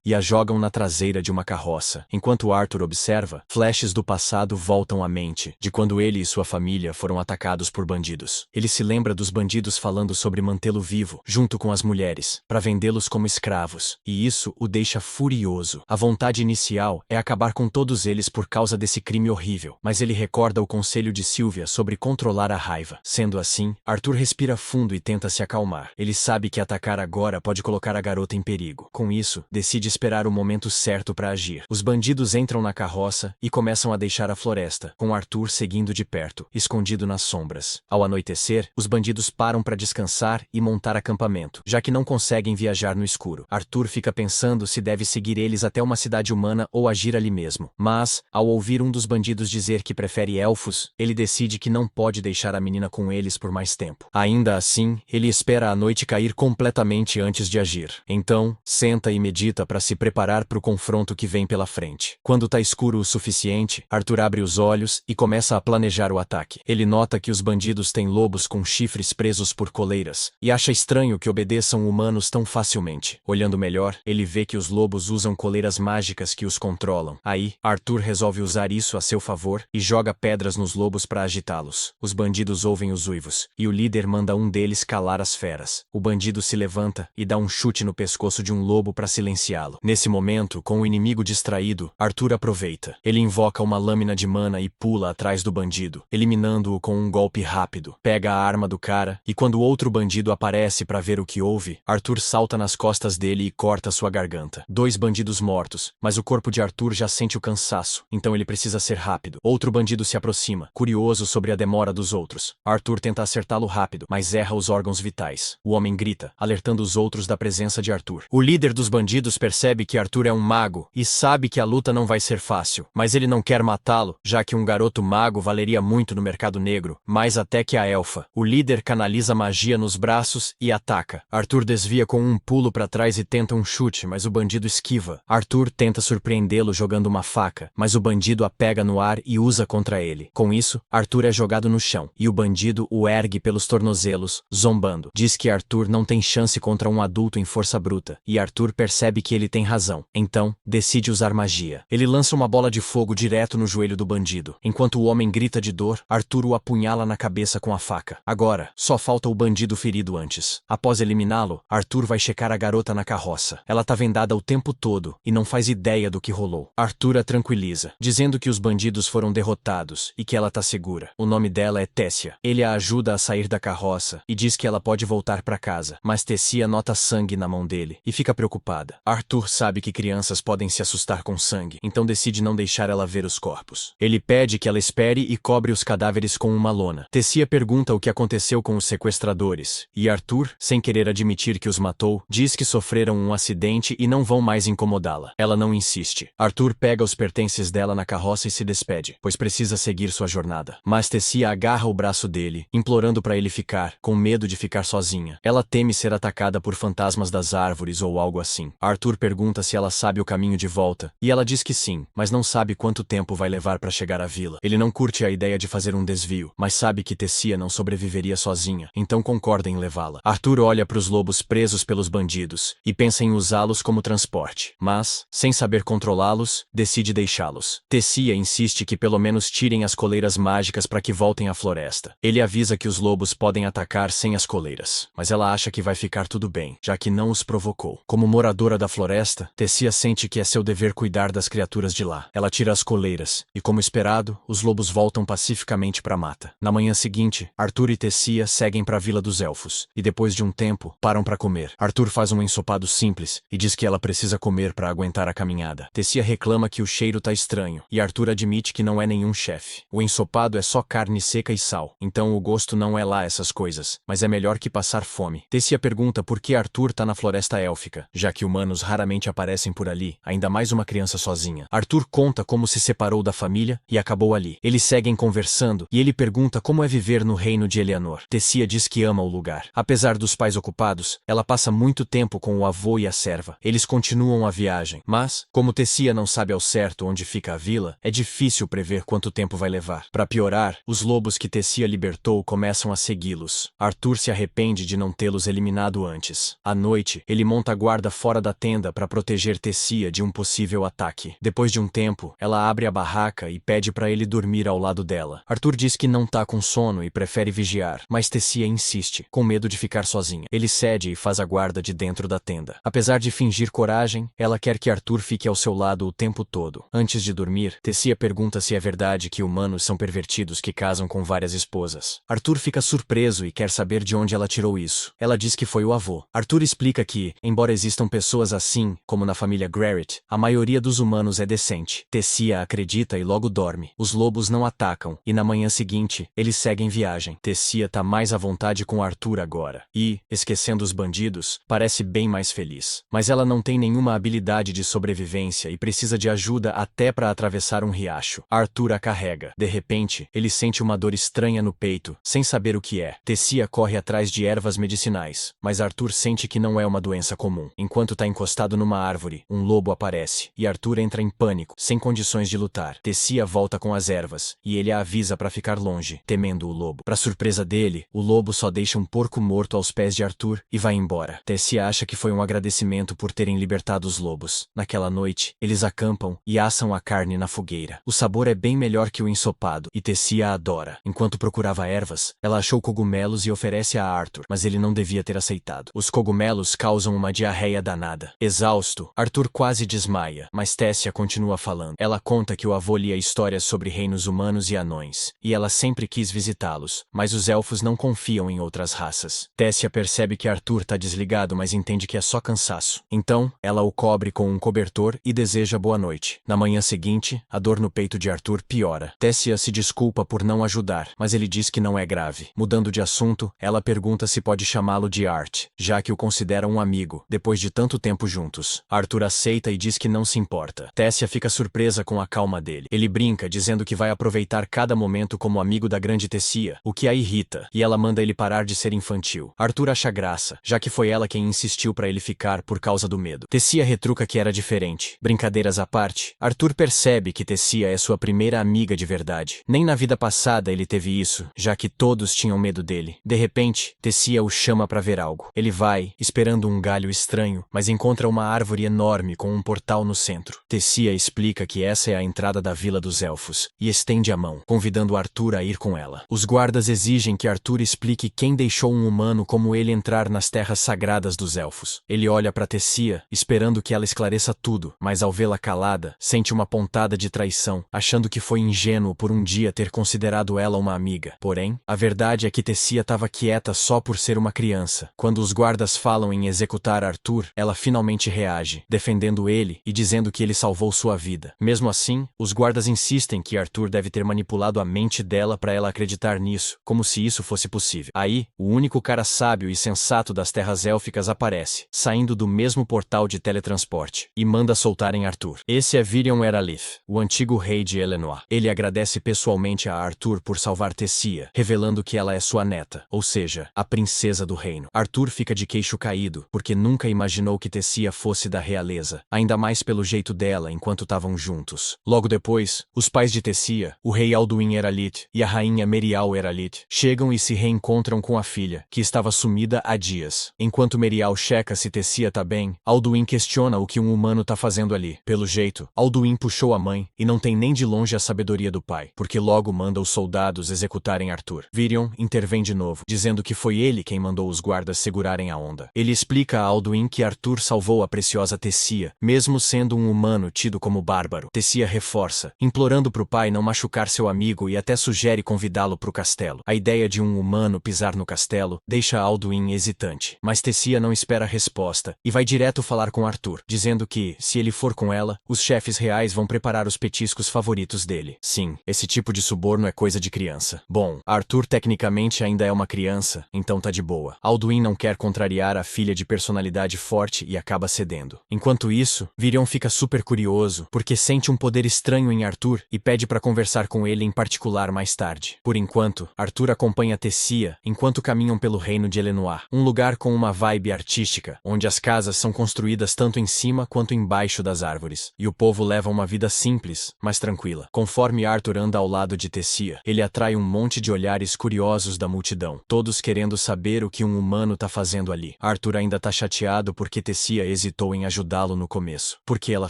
e a jogam na traseira de uma carroça. Enquanto Arthur observa, flashes do passado voltam à mente, de quando ele e sua família foram atacados por bandidos. Ele se lembra dos bandidos falando sobre mantê-lo vivo, junto com as mulheres, para vendê-los como escravos, e isso o deixa furioso. A vontade inicial é acabar com todos eles por causa desse crime horrível, mas ele recorda o conselho de Sylvia sobre controlar a raiva. Sendo assim, Arthur respira fundo e tenta se acalmar. Ele sabe que atacar agora pode colocar a garota em perigo. Com isso, decide esperar o momento certo para agir. Os bandidos entram na carroça e começam a deixar a floresta, com Arthur seguindo de perto, escondido nas sombras. Ao anoitecer, os bandidos param para descansar e montar acampamento, já que não conseguem viajar no escuro. Arthur fica pensando se deve seguir eles até uma cidade humana ou agir ali mesmo. Mas, ao ouvir um dos bandidos dizer que prefere elfos, ele decide que não pode deixar a menina com eles por mais tempo. Ainda assim, ele espera a noite cair completamente antes de agir. Então, senta e medita para se preparar para o confronto que vem pela frente. Quando tá escuro o suficiente, Arthur abre os olhos e começa a planejar o ataque. Ele nota que os bandidos têm lobos com chifres presos por coleiras, e acha estranho que obedeçam humanos tão facilmente. Olhando melhor, ele vê que os lobos usam coleiras mágicas que os controlam. Aí, Arthur resolve usar isso a seu favor e joga pedras nos lobos para agitá-los. Os bandidos ouvem os uivos, e o líder manda um deles calar as feras. O bandido se levanta e dá um chute no pescoço de um lobo para silenciá-lo. Nesse momento, com o inimigo distraído, Arthur aproveita. Ele invoca uma lâmina de mana e pula atrás do bandido, eliminando-o com um golpe rápido. Pega a arma do cara, e quando outro bandido aparece para ver o que houve, Arthur salta nas costas dele e corta sua garganta. 2 bandidos mortos, mas o corpo de Arthur já sente o cansaço, então ele precisa ser rápido. Outro bandido se aproxima, curioso sobre a demora dos outros. Arthur tenta acertá-lo rápido, mas erra os órgãos vitais. O homem grita, alertando os outros da presença de Arthur. O líder dos bandidos percebe que Arthur é um mago e sabe que a luta não vai ser fácil, mas ele não quer matá-lo, já que um garoto mago valeria muito no mercado negro, mais até que a elfa. O líder canaliza magia nos braços e ataca. Arthur desvia com um pulo para trás e tenta um chute, mas o bandido esquiva. Arthur tenta surpreendê-lo jogando uma faca, mas o bandido a pega no ar e usa contra ele. Com isso, Arthur é jogado no chão, e o bandido o ergue pelos tornozelos, zombando. Diz que Arthur não tem chance contra um adulto em força bruta, e Arthur percebe que ele tem razão. Então, decide usar magia. Ele lança uma bola de fogo direto no joelho do bandido. Enquanto o homem grita de dor, Arthur o apunhala na cabeça com a faca. Agora, só falta o bandido ferido antes. Após eliminá-lo, Arthur vai checar a garota na carroça. Ela tá vendada o tempo todo e não faz ideia do que rolou. Arthur a tranquiliza, dizendo que os bandidos foram derrotados e que ela tá segura. O nome dela é Tessia. Ele a ajuda a sair da carroça e diz que ela pode voltar para casa, mas Tessia nota sangue na mão dele e fica preocupada. Arthur sabe que crianças podem se assustar com sangue, então decide não deixar ela ver os corpos. Ele pede que ela espere e cobre os cadáveres com uma lona. Tessia pergunta o que aconteceu com os sequestradores, e Arthur, sem querer admitir que os matou, diz que sofreram um acidente e não vão mais incomodá-la. Ela não insiste. Arthur pega os pertences dela na carroça e se despede, pois precisa seguir sua jornada. Mas Tessia agarra o braço dele, implorando para ele ficar, com medo de ficar sozinha. Ela teme ser atacada por fantasmas das árvores ou algo assim. Arthur pergunta se ela sabe o caminho de volta, e ela diz que sim, mas não sabe quanto tempo vai levar para chegar à vila. Ele não curte a ideia de fazer um desvio, mas sabe que Tessia não sobreviveria sozinha, então concorda em levá-la. Arthur olha para os lobos presos pelos bandidos e pensa em usá-los como transporte, mas, sem saber controlá-los, decide deixá-los. Tessia insiste que pelo menos tirem as coleiras mágicas para que voltem à floresta. Ele avisa que os lobos podem atacar sem as coleiras, mas ela acha que vai ficar tudo bem, já que não os provocou. Como moradora da floresta, Tessia sente que é seu dever cuidar das criaturas de lá. Ela tira as coleiras, e como esperado, os lobos voltam pacificamente para a mata. Na manhã seguinte, Arthur e Tessia seguem para a Vila dos Elfos, e depois de um tempo, tempo, param para comer. Arthur faz um ensopado simples e diz que ela precisa comer para aguentar a caminhada. Tessia reclama que o cheiro tá estranho e Arthur admite que não é nenhum chefe. O ensopado é só carne seca e sal, então o gosto não é lá essas coisas, mas é melhor que passar fome. Tessia pergunta por que Arthur tá na floresta élfica, já que humanos raramente aparecem por ali, ainda mais uma criança sozinha. Arthur conta como se separou da família e acabou ali. Eles seguem conversando e ele pergunta como é viver no reino de Eleanor. Tessia diz que ama o lugar. Apesar dos pais ocupados, ela passa muito tempo com o avô e a serva. Eles continuam a viagem, mas, como Tessia não sabe ao certo onde fica a vila, é difícil prever quanto tempo vai levar. Para piorar, os lobos que Tessia libertou começam a segui-los. Arthur se arrepende de não tê-los eliminado antes. À noite, ele monta a guarda fora da tenda para proteger Tessia de um possível ataque. Depois de um tempo, ela abre a barraca e pede para ele dormir ao lado dela. Arthur diz que não tá com sono e prefere vigiar, mas Tessia insiste, com medo de ficar sozinha. Ele cede e faz a guarda de dentro da tenda. Apesar de fingir coragem, ela quer que Arthur fique ao seu lado o tempo todo. Antes de dormir, Tessia pergunta se é verdade que humanos são pervertidos que casam com várias esposas. Arthur fica surpreso e quer saber de onde ela tirou isso. Ela diz que foi o avô. Arthur explica que, embora existam pessoas assim, como na família Garrett, a maioria dos humanos é decente. Tessia acredita e logo dorme. Os lobos não atacam, e na manhã seguinte, eles seguem viagem. Tessia tá mais à vontade com Arthur agora. E, esquecendo os bandidos, parece bem mais feliz. Mas ela não tem nenhuma habilidade de sobrevivência e precisa de ajuda até para atravessar um riacho. Arthur a carrega. De repente, ele sente uma dor estranha no peito, sem saber o que é. Tessia corre atrás de ervas medicinais, mas Arthur sente que não é uma doença comum. Enquanto tá encostado numa árvore, um lobo aparece, e Arthur entra em pânico, sem condições de lutar. Tessia volta com as ervas, e ele a avisa para ficar longe, temendo o lobo. Para surpresa dele, o lobo só deixa um porco morto aos pés de Arthur e vai embora. Tessia acha que foi um agradecimento por terem libertado os lobos. Naquela noite, eles acampam e assam a carne na fogueira. O sabor é bem melhor que o ensopado, e Tessia a adora. Enquanto procurava ervas, ela achou cogumelos e oferece a Arthur, mas ele não devia ter aceitado. Os cogumelos causam uma diarreia danada. Exausto, Arthur quase desmaia, mas Tessia continua falando. Ela conta que o avô lia histórias sobre reinos humanos e anões, e ela sempre quis visitá-los, mas os elfos não confiam em outras raças. Tessia percebe que Arthur tá desligado, mas entende que é só cansaço. Então, ela o cobre com um cobertor e deseja boa noite. Na manhã seguinte, a dor no peito de Arthur piora. Tessia se desculpa por não ajudar, mas ele diz que não é grave. Mudando de assunto, ela pergunta se pode chamá-lo de Art, já que o considera um amigo, depois de tanto tempo juntos. Arthur aceita e diz que não se importa. Tessia fica surpresa com a calma dele. Ele brinca, dizendo que vai aproveitar cada momento como amigo da grande Tessia, o que a irrita, e ela manda ele parar de ser infantil. Arthur acha graça, já que foi ela quem insistiu para ele ficar por causa do medo. Tessia retruca que era diferente. Brincadeiras à parte, Arthur percebe que Tessia é sua primeira amiga de verdade. Nem na vida passada ele teve isso, já que todos tinham medo dele. De repente, Tessia o chama para ver algo. Ele vai, esperando um galho estranho, mas encontra uma árvore enorme com um portal no centro. Tessia explica que essa é a entrada da Vila dos Elfos, e estende a mão, convidando Arthur a ir com ela. Os guardas exigem que Arthur explique quem deixou um humano como ele entrar nas terras sagradas dos Elfos. Ele olha para Tessia, esperando que ela esclareça tudo, mas ao vê-la calada, sente uma pontada de traição, achando que foi ingênuo por um dia ter considerado ela uma amiga. Porém, a verdade é que Tessia estava quieta só por ser uma criança. Quando os guardas falam em executar Arthur, ela finalmente reage, defendendo ele e dizendo que ele salvou sua vida. Mesmo assim, os guardas insistem que Arthur deve ter manipulado a mente dela para ela acreditar nisso, como se isso fosse possível. Aí, o único cara sábio e sensato das terras élficas aparece, saindo do mesmo portal de teletransporte, e manda soltarem Arthur. Esse é Virion Eralith, o antigo rei de Eleanor. Ele agradece pessoalmente a Arthur por salvar Tessia, revelando que ela é sua neta, ou seja, a princesa do reino. Arthur fica de queixo caído, porque nunca imaginou que Tessia fosse da realeza, ainda mais pelo jeito dela enquanto estavam juntos. Logo depois, os pais de Tessia, o rei Alduin Eralith e a rainha Merial Eralith, chegam e se reencontram com a filha, que estava sumida há dias. Enquanto Merial checa se Tessia tá bem, Alduin questiona o que um humano tá fazendo ali. Pelo jeito, Alduin puxou a mãe, e não tem nem de longe a sabedoria do pai, porque logo manda os soldados executarem Arthur. Virion intervém de novo, dizendo que foi ele quem mandou os guardas segurarem a onda. Ele explica a Alduin que Arthur salvou a preciosa Tessia, mesmo sendo um humano tido como bárbaro. Tessia reforça, implorando pro pai não machucar seu amigo e até sugere convidá-lo pro castelo. A ideia de um humano pisar no castelo deixa Alduin hesitante. Mas Tessia não espera a resposta e vai direto falar com Arthur, dizendo que, se ele for com ela, os chefes reais vão preparar os petiscos favoritos dele. Sim, esse tipo de suborno é coisa de criança. Bom, Arthur tecnicamente ainda é uma criança, então tá de boa. Alduin não quer contrariar a filha de personalidade forte e acaba cedendo. Enquanto isso, Virion fica super curioso, porque sente um poder estranho em Arthur e pede para conversar com ele em particular mais tarde. Por enquanto, Arthur acompanha Tessia enquanto caminham pelo reino de Elenoir, um lugar com uma vibe artística, onde as casas são construídas tanto em cima quanto embaixo das árvores, e o povo leva uma vida simples, mas tranquila. Conforme Arthur anda ao lado de Tessia, ele atrai um monte de olhares curiosos da multidão, todos querendo saber o que um humano tá fazendo ali. Arthur ainda tá chateado porque Tessia hesitou em ajudá-lo no começo. Por que ela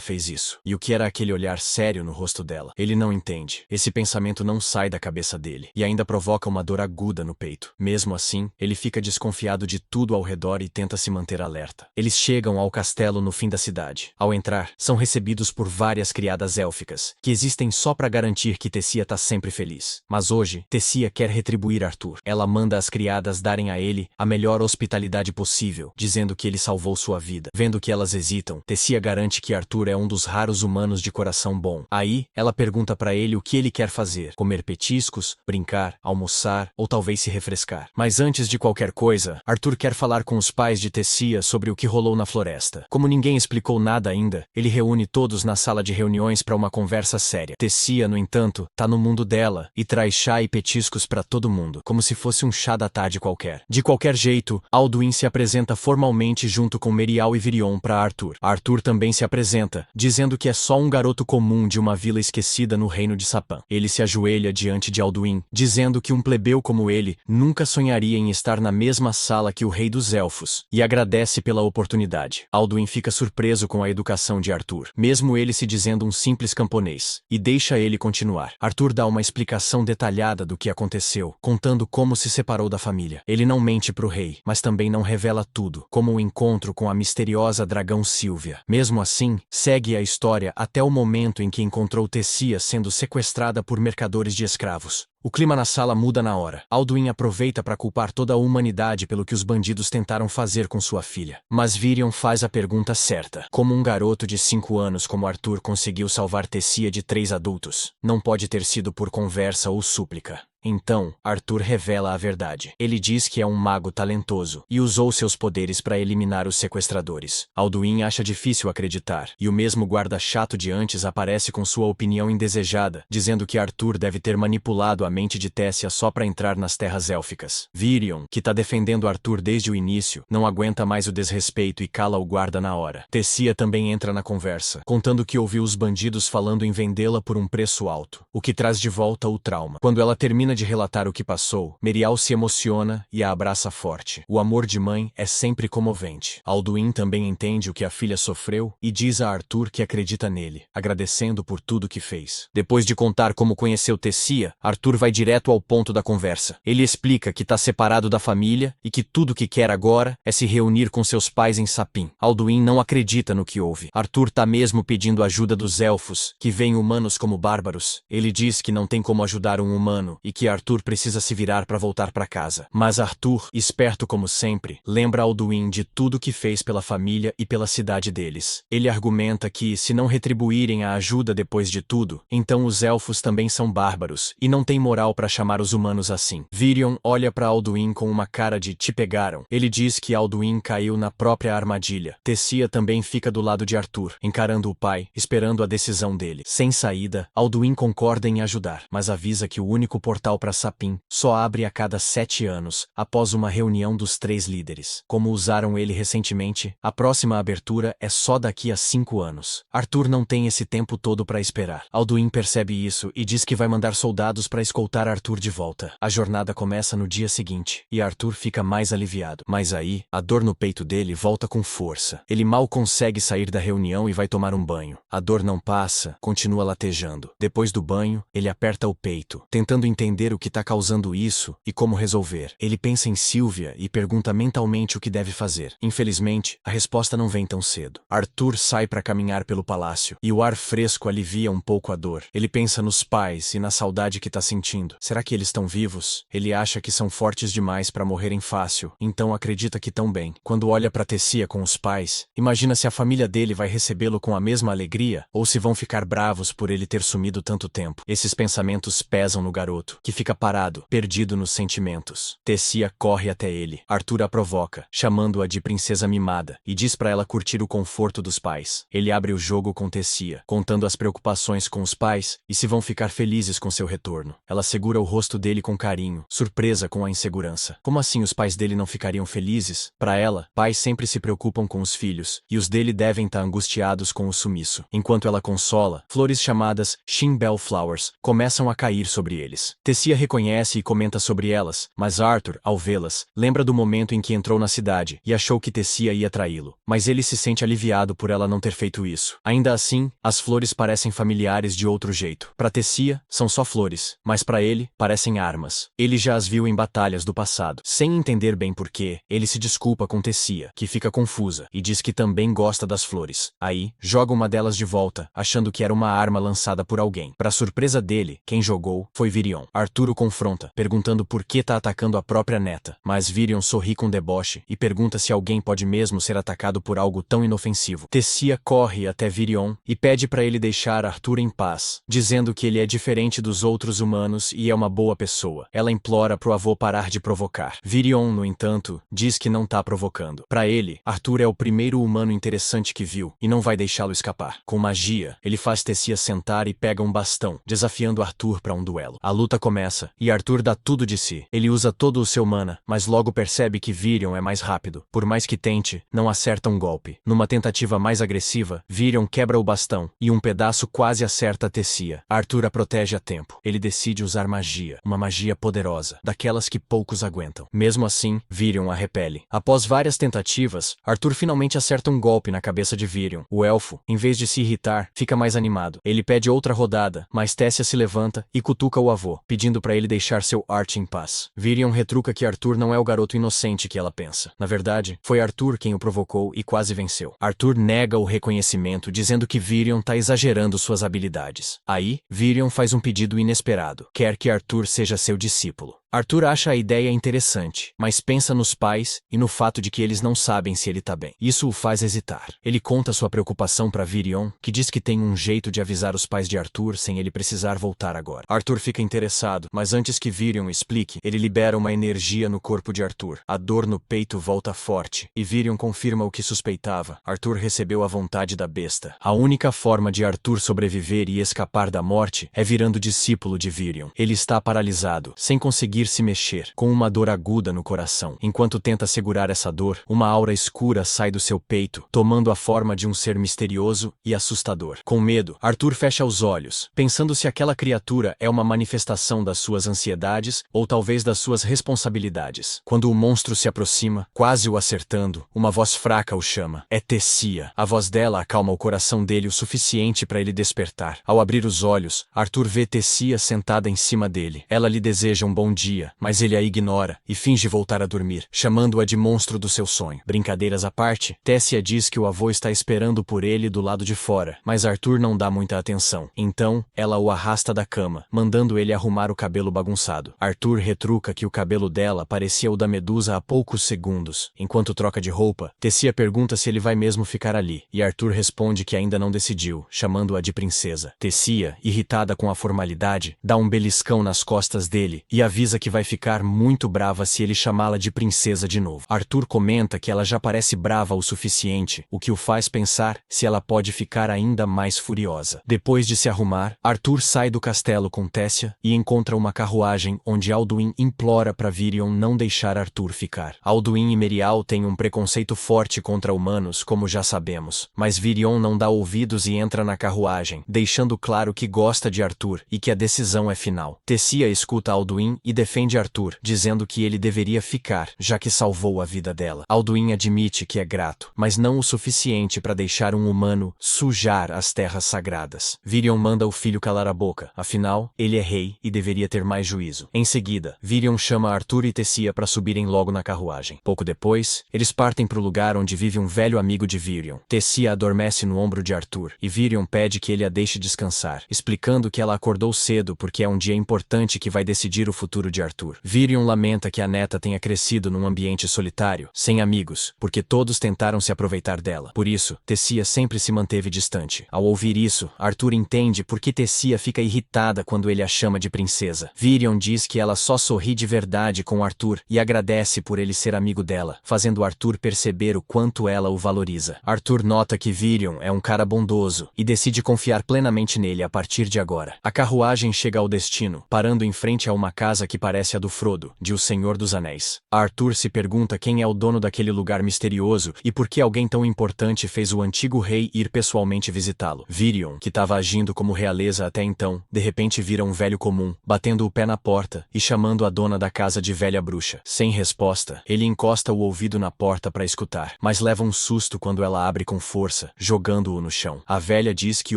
fez isso? E o que era aquele olhar sério no rosto dela? Ele não entende. Esse pensamento não sai da cabeça dele, e ainda provoca uma dor aguda no peito. Mesmo assim, ele fica desconfiado de tudo ao redor e tenta se manter alerta. Eles chegam ao castelo no fim da cidade. Ao entrar, são recebidos por várias criadas élficas, que existem só para garantir que Tessia tá sempre feliz. Mas hoje, Tessia quer retribuir Arthur. Ela manda as criadas darem a ele a melhor hospitalidade possível, dizendo que ele salvou sua vida. Vendo que elas hesitam, Tessia garante que Arthur é um dos raros humanos de coração bom. Aí, ela pergunta para ele o que ele quer fazer: comer petiscos, brincar, almoçar ou talvez se refrescar. Mas antes de qualquer coisa, Arthur quer falar com os pais de Tessia sobre o que rolou na floresta. Como ninguém explicou nada ainda, ele reúne todos na sala de reuniões para uma conversa séria. Tessia, no entanto, tá no mundo dela e traz chá e petiscos para todo mundo, como se fosse um chá da tarde qualquer. De qualquer jeito, Alduin se apresenta formalmente junto com Merial e Virion para Arthur. Arthur também se apresenta, dizendo que é só um garoto comum de uma vila esquecida no reino de Sapin. Ele se ajoelha diante de Alduin, dizendo que um plebeu como ele nunca sonharia em estar na mesma sala que o rei dos elfos, e agradece pela oportunidade. Alduin fica surpreso com a educação de Arthur, mesmo ele se dizendo um simples camponês, e deixa ele continuar. Arthur dá uma explicação detalhada do que aconteceu, contando como se separou da família. Ele não mente pro rei, mas também não revela tudo, como o encontro com a misteriosa dragão Sylvia. Mesmo assim, segue a história até o momento em que encontrou Tessia sendo sequestrada por mercadores de escravos. O clima na sala muda na hora. Alduin aproveita para culpar toda a humanidade pelo que os bandidos tentaram fazer com sua filha. Mas Virion faz a pergunta certa. Como um garoto de 5 anos como Arthur conseguiu salvar Tessia de 3 adultos? Não pode ter sido por conversa ou súplica. Então, Arthur revela a verdade. Ele diz que é um mago talentoso e usou seus poderes para eliminar os sequestradores. Alduin acha difícil acreditar, e o mesmo guarda chato de antes aparece com sua opinião indesejada, dizendo que Arthur deve ter manipulado a mente de Tessia só para entrar nas terras élficas. Virion, que tá defendendo Arthur desde o início, não aguenta mais o desrespeito e cala o guarda na hora. Tessia também entra na conversa, contando que ouviu os bandidos falando em vendê-la por um preço alto, o que traz de volta o trauma. Quando ela termina de relatar o que passou, Merial se emociona e a abraça forte. O amor de mãe é sempre comovente. Alduin também entende o que a filha sofreu e diz a Arthur que acredita nele, agradecendo por tudo que fez. Depois de contar como conheceu Tessia, Arthur vai direto ao ponto da conversa. Ele explica que tá separado da família e que tudo que quer agora é se reunir com seus pais em Sapin. Alduin não acredita no que ouve. Arthur tá mesmo pedindo ajuda dos elfos, que veem humanos como bárbaros. Ele diz que não tem como ajudar um humano e que Arthur precisa se virar para voltar para casa. Mas Arthur, esperto como sempre, lembra Alduin de tudo que fez pela família e pela cidade deles. Ele argumenta que, se não retribuírem a ajuda depois de tudo, então os elfos também são bárbaros e não tem moral para chamar os humanos assim. Virion olha para Alduin com uma cara de "te pegaram". Ele diz que Alduin caiu na própria armadilha. Tessia também fica do lado de Arthur, encarando o pai, esperando a decisão dele. Sem saída, Alduin concorda em ajudar, mas avisa que o único portal para Sapin só abre a cada 7 anos, após uma reunião dos 3 líderes. Como usaram ele recentemente, a próxima abertura é só daqui a 5 anos. Arthur não tem esse tempo todo para esperar. Alduin percebe isso e diz que vai mandar soldados para escoltar Arthur de volta. A jornada começa no dia seguinte, e Arthur fica mais aliviado. Mas aí, a dor no peito dele volta com força. Ele mal consegue sair da reunião e vai tomar um banho. A dor não passa, continua latejando. Depois do banho, ele aperta o peito, tentando entender entender o que está causando isso e como resolver. Ele pensa em Sylvia e pergunta mentalmente o que deve fazer. Infelizmente, a resposta não vem tão cedo. Arthur sai para caminhar pelo palácio e o ar fresco alivia um pouco a dor. Ele pensa nos pais e na saudade que está sentindo. Será que eles estão vivos? Ele acha que são fortes demais para morrerem fácil, então acredita que estão bem. Quando olha para Tessia com os pais, imagina se a família dele vai recebê-lo com a mesma alegria ou se vão ficar bravos por ele ter sumido tanto tempo. Esses pensamentos pesam no garoto, que fica parado, perdido nos sentimentos. Tessia corre até ele. Arthur a provoca, chamando-a de princesa mimada, e diz para ela curtir o conforto dos pais. Ele abre o jogo com Tessia, contando as preocupações com os pais e se vão ficar felizes com seu retorno. Ela segura o rosto dele com carinho, surpresa com a insegurança. Como assim os pais dele não ficariam felizes? Para ela, pais sempre se preocupam com os filhos, e os dele devem estar angustiados com o sumiço. Enquanto ela consola, flores chamadas Shinbell Flowers começam a cair sobre eles. Tessia reconhece e comenta sobre elas, mas Arthur, ao vê-las, lembra do momento em que entrou na cidade e achou que Tessia ia traí-lo. Mas ele se sente aliviado por ela não ter feito isso. Ainda assim, as flores parecem familiares de outro jeito. Para Tessia, são só flores, mas para ele, parecem armas. Ele já as viu em batalhas do passado. Sem entender bem porquê, ele se desculpa com Tessia, que fica confusa, e diz que também gosta das flores. Aí, joga uma delas de volta, achando que era uma arma lançada por alguém. Para surpresa dele, quem jogou foi Virion. Arthur o confronta, perguntando por que tá atacando a própria neta. Mas Virion sorri com deboche e pergunta se alguém pode mesmo ser atacado por algo tão inofensivo. Tessia corre até Virion e pede para ele deixar Arthur em paz, dizendo que ele é diferente dos outros humanos e é uma boa pessoa. Ela implora pro avô parar de provocar. Virion, no entanto, diz que não tá provocando. Para ele, Arthur é o primeiro humano interessante que viu e não vai deixá-lo escapar. Com magia, ele faz Tessia sentar e pega um bastão, desafiando Arthur para um duelo. A luta começa e Arthur dá tudo de si. Ele usa todo o seu mana, mas logo percebe que Virion é mais rápido. Por mais que tente, não acerta um golpe. Numa tentativa mais agressiva, Virion quebra o bastão e um pedaço quase acerta Tessia. Arthur a protege a tempo. Ele decide usar magia, uma magia poderosa, daquelas que poucos aguentam. Mesmo assim, Virion a repele. Após várias tentativas, Arthur finalmente acerta um golpe na cabeça de Virion. O elfo, em vez de se irritar, fica mais animado. Ele pede outra rodada, mas Tessia se levanta e cutuca o avô, pedindo para ele deixar seu Art em paz. Virion retruca que Arthur não é o garoto inocente que ela pensa. Na verdade, foi Arthur quem o provocou e quase venceu. Arthur nega o reconhecimento, dizendo que Virion tá exagerando suas habilidades. Aí, Virion faz um pedido inesperado. Quer que Arthur seja seu discípulo. Arthur acha a ideia interessante, mas pensa nos pais e no fato de que eles não sabem se ele tá bem. Isso o faz hesitar. Ele conta sua preocupação para Virion, que diz que tem um jeito de avisar os pais de Arthur sem ele precisar voltar agora. Arthur fica interessado, mas antes que Virion explique, ele libera uma energia no corpo de Arthur. A dor no peito volta forte, e Virion confirma o que suspeitava. Arthur recebeu a vontade da besta. A única forma de Arthur sobreviver e escapar da morte é virando discípulo de Virion. Ele está paralisado, sem conseguir se mexer, com uma dor aguda no coração. Enquanto tenta segurar essa dor, uma aura escura sai do seu peito, tomando a forma de um ser misterioso e assustador. Com medo, Arthur fecha os olhos, pensando se aquela criatura é uma manifestação das suas ansiedades ou talvez das suas responsabilidades. Quando o monstro se aproxima, quase o acertando, uma voz fraca o chama. É Tessia. A voz dela acalma o coração dele o suficiente para ele despertar. Ao abrir os olhos, Arthur vê Tessia sentada em cima dele. Ela lhe deseja um bom dia, mas ele a ignora e finge voltar a dormir, chamando-a de monstro do seu sonho. Brincadeiras à parte, Tessia diz que o avô está esperando por ele do lado de fora, mas Arthur não dá muita atenção. Então, ela o arrasta da cama, mandando ele arrumar o cabelo bagunçado. Arthur retruca que o cabelo dela parecia o da Medusa há poucos segundos. Enquanto troca de roupa, Tessia pergunta se ele vai mesmo ficar ali, e Arthur responde que ainda não decidiu, chamando-a de princesa. Tessia, irritada com a formalidade, dá um beliscão nas costas dele e avisa que vai ficar muito brava se ele chamá-la de princesa de novo. Arthur comenta que ela já parece brava o suficiente, o que o faz pensar se ela pode ficar ainda mais furiosa. Depois de se arrumar, Arthur sai do castelo com Tessia e encontra uma carruagem onde Alduin implora para Virion não deixar Arthur ficar. Alduin e Merial têm um preconceito forte contra humanos, como já sabemos, mas Virion não dá ouvidos e entra na carruagem, deixando claro que gosta de Arthur e que a decisão é final. Tessia escuta Alduin e defende Arthur, dizendo que ele deveria ficar, já que salvou a vida dela. Alduin admite que é grato, mas não o suficiente para deixar um humano sujar as terras sagradas. Virion manda o filho calar a boca, afinal, ele é rei e deveria ter mais juízo. Em seguida, Virion chama Arthur e Tessia para subirem logo na carruagem. Pouco depois, eles partem para o lugar onde vive um velho amigo de Virion. Tessia adormece no ombro de Arthur, e Virion pede que ele a deixe descansar, explicando que ela acordou cedo porque é um dia importante que vai decidir o futuro de Arthur. Virion lamenta que a neta tenha crescido num ambiente solitário, sem amigos, porque todos tentaram se aproveitar dela. Por isso, Tessia sempre se manteve distante. Ao ouvir isso, Arthur entende por que Tessia fica irritada quando ele a chama de princesa. Virion diz que ela só sorri de verdade com Arthur e agradece por ele ser amigo dela, fazendo Arthur perceber o quanto ela o valoriza. Arthur nota que Virion é um cara bondoso e decide confiar plenamente nele a partir de agora. A carruagem chega ao destino, parando em frente a uma casa que parece a do Frodo, de O Senhor dos Anéis. Arthur se pergunta quem é o dono daquele lugar misterioso e por que alguém tão importante fez o antigo rei ir pessoalmente visitá-lo. Virion, que estava agindo como realeza até então, de repente vira um velho comum, batendo o pé na porta e chamando a dona da casa de velha bruxa. Sem resposta, ele encosta o ouvido na porta para escutar, mas leva um susto quando ela abre com força, jogando-o no chão. A velha diz que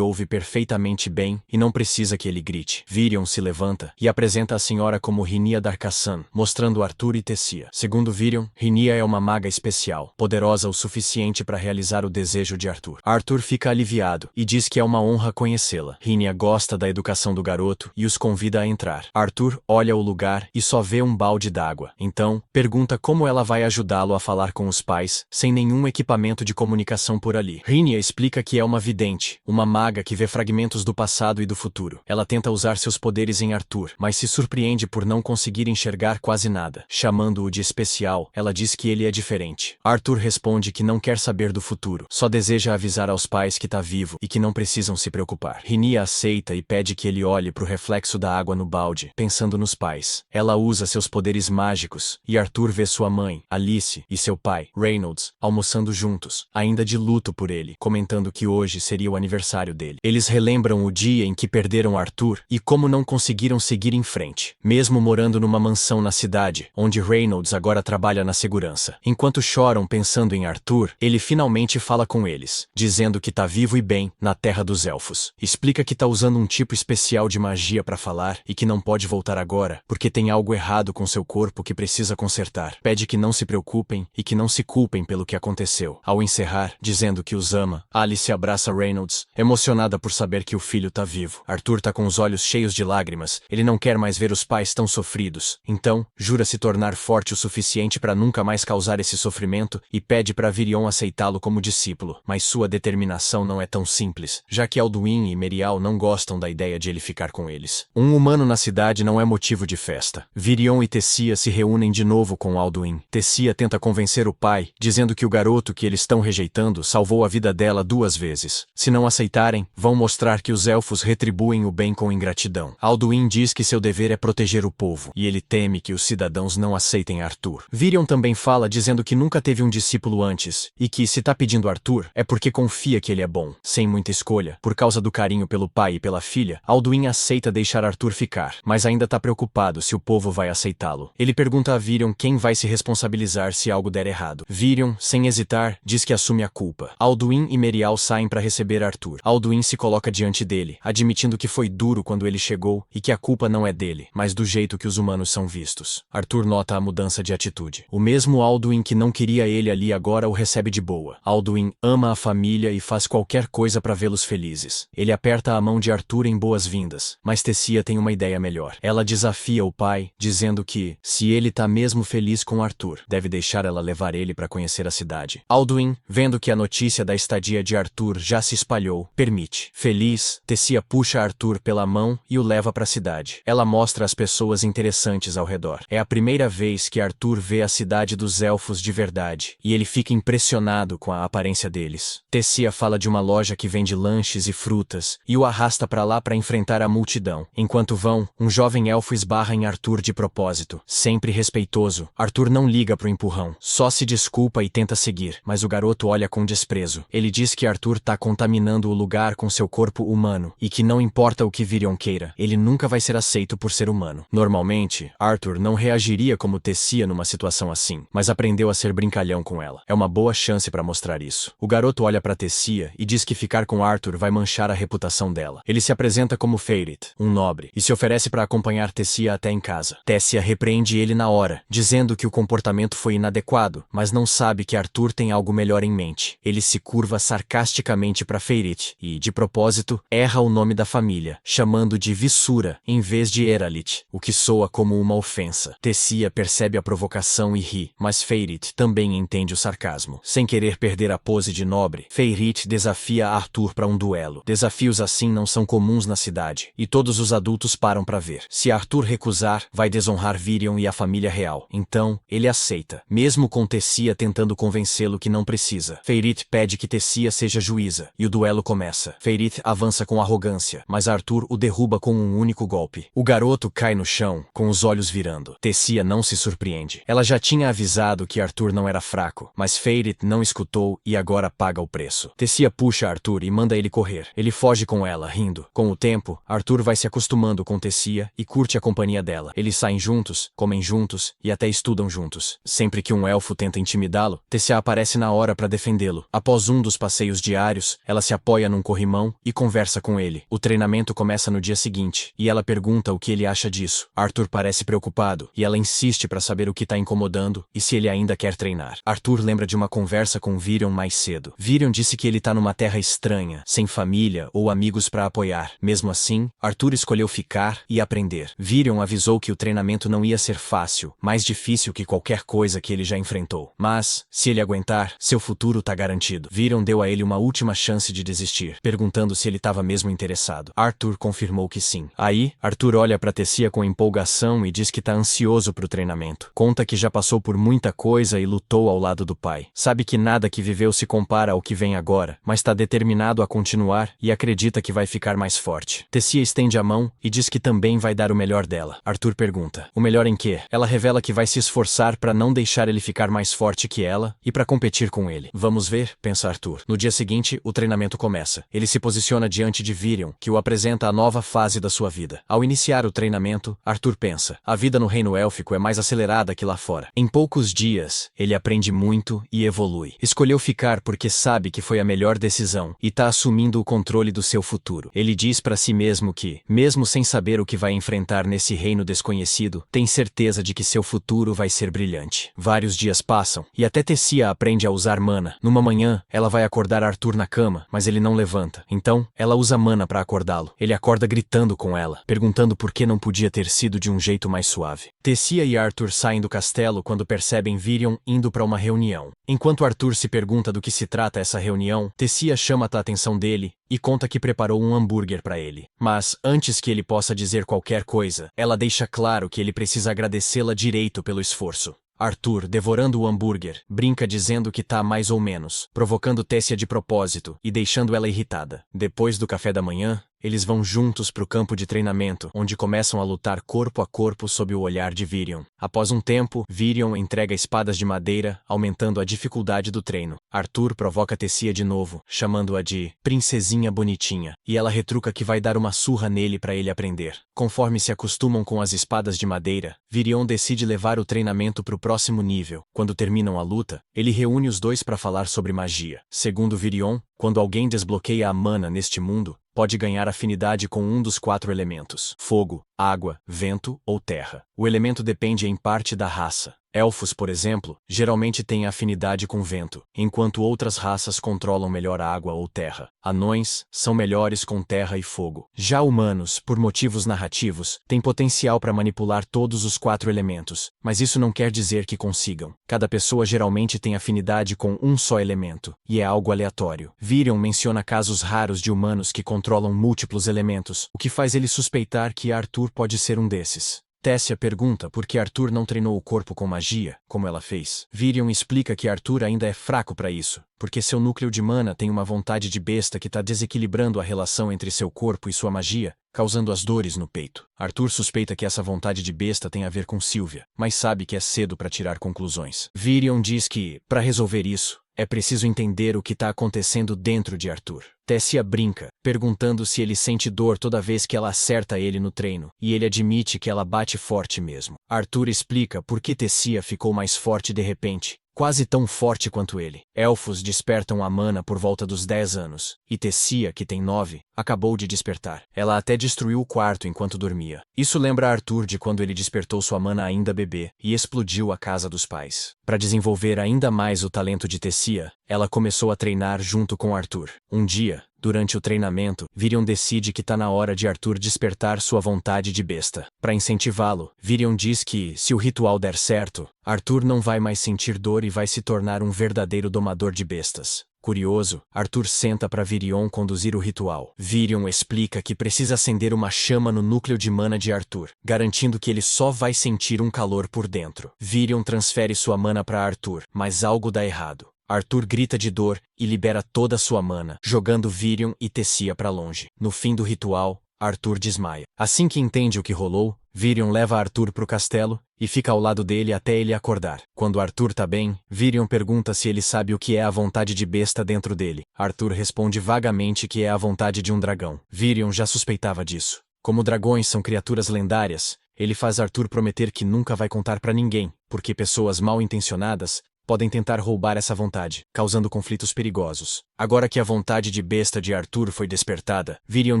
ouve perfeitamente bem e não precisa que ele grite. Virion se levanta e apresenta a senhora como Rhinia Darkassan, mostrando Arthur e Tessia. Segundo Virion, Rhinia é uma maga especial, poderosa o suficiente para realizar o desejo de Arthur. Arthur fica aliviado e diz que é uma honra conhecê-la. Rhinia gosta da educação do garoto e os convida a entrar. Arthur olha o lugar e só vê um balde d'água. Então, pergunta como ela vai ajudá-lo a falar com os pais, sem nenhum equipamento de comunicação por ali. Rhinia explica que é uma vidente, uma maga que vê fragmentos do passado e do futuro. Ela tenta usar seus poderes em Arthur, mas se surpreende por não conseguir enxergar quase nada. Chamando-o de especial, ela diz que ele é diferente. Arthur responde que não quer saber do futuro, só deseja avisar aos pais que tá vivo e que não precisam se preocupar. Rhinia aceita e pede que ele olhe pro reflexo da água no balde, pensando nos pais. Ela usa seus poderes mágicos, e Arthur vê sua mãe, Alice, e seu pai, Reynolds, almoçando juntos, ainda de luto por ele, comentando que hoje seria o aniversário dele. Eles relembram o dia em que perderam Arthur e como não conseguiram seguir em frente, mesmo morando numa mansão na cidade, onde Reynolds agora trabalha na segurança. Enquanto choram pensando em Arthur, ele finalmente fala com eles, dizendo que tá vivo e bem na Terra dos Elfos. Explica que tá usando um tipo especial de magia para falar e que não pode voltar agora, porque tem algo errado com seu corpo que precisa consertar. Pede que não se preocupem e que não se culpem pelo que aconteceu. Ao encerrar, dizendo que os ama, Alice abraça Reynolds, emocionada por saber que o filho tá vivo. Arthur tá com os olhos cheios de lágrimas, ele não quer mais ver os pais tão sofridos. Então, jura se tornar forte o suficiente para nunca mais causar esse sofrimento e pede para Virion aceitá-lo como discípulo. Mas sua determinação não é tão simples, já que Alduin e Merial não gostam da ideia de ele ficar com eles. Um humano na cidade não é motivo de festa. Virion e Tessia se reúnem de novo com Alduin. Tessia tenta convencer o pai, dizendo que o garoto que eles estão rejeitando salvou a vida dela 2 vezes. Se não aceitarem, vão mostrar que os elfos retribuem o bem com ingratidão. Alduin diz que seu dever é proteger o povo, e ele teme que os cidadãos não aceitem Arthur. Virion também fala dizendo que nunca teve um discípulo antes, e que se tá pedindo Arthur, é porque confia que ele é bom. Sem muita escolha, por causa do carinho pelo pai e pela filha, Alduin aceita deixar Arthur ficar, mas ainda tá preocupado se o povo vai aceitá-lo. Ele pergunta a Virion quem vai se responsabilizar se algo der errado. Virion, sem hesitar, diz que assume a culpa. Alduin e Merial saem para receber Arthur. Alduin se coloca diante dele, admitindo que foi duro quando ele chegou e que a culpa não é dele, mas do jeito que os humanos são vistos. Arthur nota a mudança de atitude. O mesmo Alduin que não queria ele ali agora o recebe de boa. Alduin ama a família e faz qualquer coisa para vê-los felizes. Ele aperta a mão de Arthur em boas-vindas, mas Tessia tem uma ideia melhor. Ela desafia o pai, dizendo que, se ele tá mesmo feliz com Arthur, deve deixar ela levar ele para conhecer a cidade. Alduin, vendo que a notícia da estadia de Arthur já se espalhou, permite. Feliz, Tessia puxa Arthur pela mão e o leva para a cidade. Ela mostra as pessoas interessantes ao redor. É a primeira vez que Arthur vê a cidade dos elfos de verdade, e ele fica impressionado com a aparência deles. Tessia fala de uma loja que vende lanches e frutas, e o arrasta para lá para enfrentar a multidão. Enquanto vão, um jovem elfo esbarra em Arthur de propósito. Sempre respeitoso, Arthur não liga pro empurrão, só se desculpa e tenta seguir, mas o garoto olha com desprezo. Ele diz que Arthur tá contaminando o lugar com seu corpo humano, e que não importa o que Virion queira, ele nunca vai ser aceito por ser humano. Normalmente, Normalmente, Arthur não reagiria como Tessia numa situação assim, mas aprendeu a ser brincalhão com ela. É uma boa chance para mostrar isso. O garoto olha para Tessia e diz que ficar com Arthur vai manchar a reputação dela. Ele se apresenta como Feirit, um nobre, e se oferece para acompanhar Tessia até em casa. Tessia repreende ele na hora, dizendo que o comportamento foi inadequado, mas não sabe que Arthur tem algo melhor em mente. Ele se curva sarcasticamente para Feirit e, de propósito, erra o nome da família, chamando de Vissura em vez de Eralit, o que soa como uma ofensa. Tessia percebe a provocação e ri, mas Feirit também entende o sarcasmo. Sem querer perder a pose de nobre, Feirit desafia Arthur para um duelo. Desafios assim não são comuns na cidade, e todos os adultos param para ver. Se Arthur recusar, vai desonrar Virion e a família real. Então, ele aceita, mesmo com Tessia tentando convencê-lo que não precisa. Feirit pede que Tessia seja juíza, e o duelo começa. Feirit avança com arrogância, mas Arthur o derruba com um único golpe. O garoto cai no chão, com os olhos virando. Tessia não se surpreende. Ela já tinha avisado que Arthur não era fraco, mas Feirit não escutou e agora paga o preço. Tessia puxa Arthur e manda ele correr. Ele foge com ela, rindo. Com o tempo, Arthur vai se acostumando com Tessia e curte a companhia dela. Eles saem juntos, comem juntos e até estudam juntos. Sempre que um elfo tenta intimidá-lo, Tessia aparece na hora para defendê-lo. Após um dos passeios diários, ela se apoia num corrimão e conversa com ele. O treinamento começa no dia seguinte, e ela pergunta o que ele acha disso. Arthur parece preocupado, e ela insiste para saber o que está incomodando e se ele ainda quer treinar. Arthur lembra de uma conversa com Virion mais cedo. Virion disse que ele está numa terra estranha, sem família ou amigos para apoiar. Mesmo assim, Arthur escolheu ficar e aprender. Virion avisou que o treinamento não ia ser fácil, mais difícil que qualquer coisa que ele já enfrentou. Mas, se ele aguentar, seu futuro está garantido. Virion deu a ele uma última chance de desistir, perguntando se ele estava mesmo interessado. Arthur confirmou que sim. Aí, Arthur olha para Tessia com empolgação e diz que está ansioso para o treinamento. Conta que já passou por muita coisa e lutou ao lado do pai. Sabe que nada que viveu se compara ao que vem agora, mas está determinado a continuar e acredita que vai ficar mais forte. Tessia estende a mão e diz que também vai dar o melhor dela. Arthur pergunta: o melhor em quê? Ela revela que vai se esforçar para não deixar ele ficar mais forte que ela e para competir com ele. Vamos ver, pensa Arthur. No dia seguinte, o treinamento começa. Ele se posiciona diante de Virion, que o apresenta a nova fase da sua vida. Ao iniciar o treinamento, Arthur pensa: a vida no reino élfico é mais acelerada que lá fora. Em poucos dias, ele aprende muito e evolui. Escolheu ficar porque sabe que foi a melhor decisão e está assumindo o controle do seu futuro. Ele diz para si mesmo que, mesmo sem saber o que vai enfrentar nesse reino desconhecido, tem certeza de que seu futuro vai ser brilhante. Vários dias passam, e até Tessia aprende a usar mana. Numa manhã, ela vai acordar Arthur na cama, mas ele não levanta. Então, ela usa mana para acordá-lo. Ele acorda gritando com ela, perguntando por que não podia ter sido de um jeito mais suave. Tessia e Arthur saem do castelo quando percebem Virion indo para uma reunião. Enquanto Arthur se pergunta do que se trata essa reunião, Tessia chama a atenção dele e conta que preparou um hambúrguer para ele. Mas, antes que ele possa dizer qualquer coisa, ela deixa claro que ele precisa agradecê-la direito pelo esforço. Arthur, devorando o hambúrguer, brinca dizendo que tá mais ou menos, provocando Tessia de propósito e deixando ela irritada. Depois do café da manhã, eles vão juntos para o campo de treinamento, onde começam a lutar corpo a corpo sob o olhar de Virion. Após um tempo, Virion entrega espadas de madeira, aumentando a dificuldade do treino. Arthur provoca Tessia de novo, chamando-a de princesinha bonitinha, e ela retruca que vai dar uma surra nele para ele aprender. Conforme se acostumam com as espadas de madeira, Virion decide levar o treinamento para o próximo nível. Quando terminam a luta, ele reúne os dois para falar sobre magia. Segundo Virion, quando alguém desbloqueia a mana neste mundo, pode ganhar afinidade com um dos 4 elementos: fogo, água, vento ou terra. O elemento depende em parte da raça. Elfos, por exemplo, geralmente têm afinidade com vento, enquanto outras raças controlam melhor água ou terra. Anões são melhores com terra e fogo. Já humanos, por motivos narrativos, têm potencial para manipular todos os 4 elementos, mas isso não quer dizer que consigam. Cada pessoa geralmente tem afinidade com um só elemento, e é algo aleatório. Virion menciona casos raros de humanos que controlam múltiplos elementos, o que faz ele suspeitar que Arthur pode ser um desses. Tessia pergunta por que Arthur não treinou o corpo com magia, como ela fez. Virion explica que Arthur ainda é fraco para isso, porque seu núcleo de mana tem uma vontade de besta que está desequilibrando a relação entre seu corpo e sua magia, causando as dores no peito. Arthur suspeita que essa vontade de besta tem a ver com Sylvia, mas sabe que é cedo para tirar conclusões. Virion diz que, para resolver isso, é preciso entender o que está acontecendo dentro de Arthur. Tessia brinca, perguntando se ele sente dor toda vez que ela acerta ele no treino, e ele admite que ela bate forte mesmo. Arthur explica por que Tessia ficou mais forte de repente, quase tão forte quanto ele. Elfos despertam a mana por volta dos 10 anos, e Tessia, que tem 9, acabou de despertar. Ela até destruiu o quarto enquanto dormia. Isso lembra Arthur de quando ele despertou sua mana ainda bebê, e explodiu a casa dos pais. Para desenvolver ainda mais o talento de Tessia, ela começou a treinar junto com Arthur. Um dia, durante o treinamento, Virion decide que tá na hora de Arthur despertar sua vontade de besta. Para incentivá-lo, Virion diz que, se o ritual der certo, Arthur não vai mais sentir dor e vai se tornar um verdadeiro domador de bestas. Curioso, Arthur senta para Virion conduzir o ritual. Virion explica que precisa acender uma chama no núcleo de mana de Arthur, garantindo que ele só vai sentir um calor por dentro. Virion transfere sua mana para Arthur, mas algo dá errado. Arthur grita de dor e libera toda sua mana, jogando Virion e Tessia para longe. No fim do ritual, Arthur desmaia. Assim que entende o que rolou, Virion leva Arthur pro castelo e fica ao lado dele até ele acordar. Quando Arthur tá bem, Virion pergunta se ele sabe o que é a vontade de besta dentro dele. Arthur responde vagamente que é a vontade de um dragão. Virion já suspeitava disso. Como dragões são criaturas lendárias, ele faz Arthur prometer que nunca vai contar pra ninguém, porque pessoas mal intencionadas podem tentar roubar essa vontade, causando conflitos perigosos. Agora que a vontade de besta de Arthur foi despertada, Virion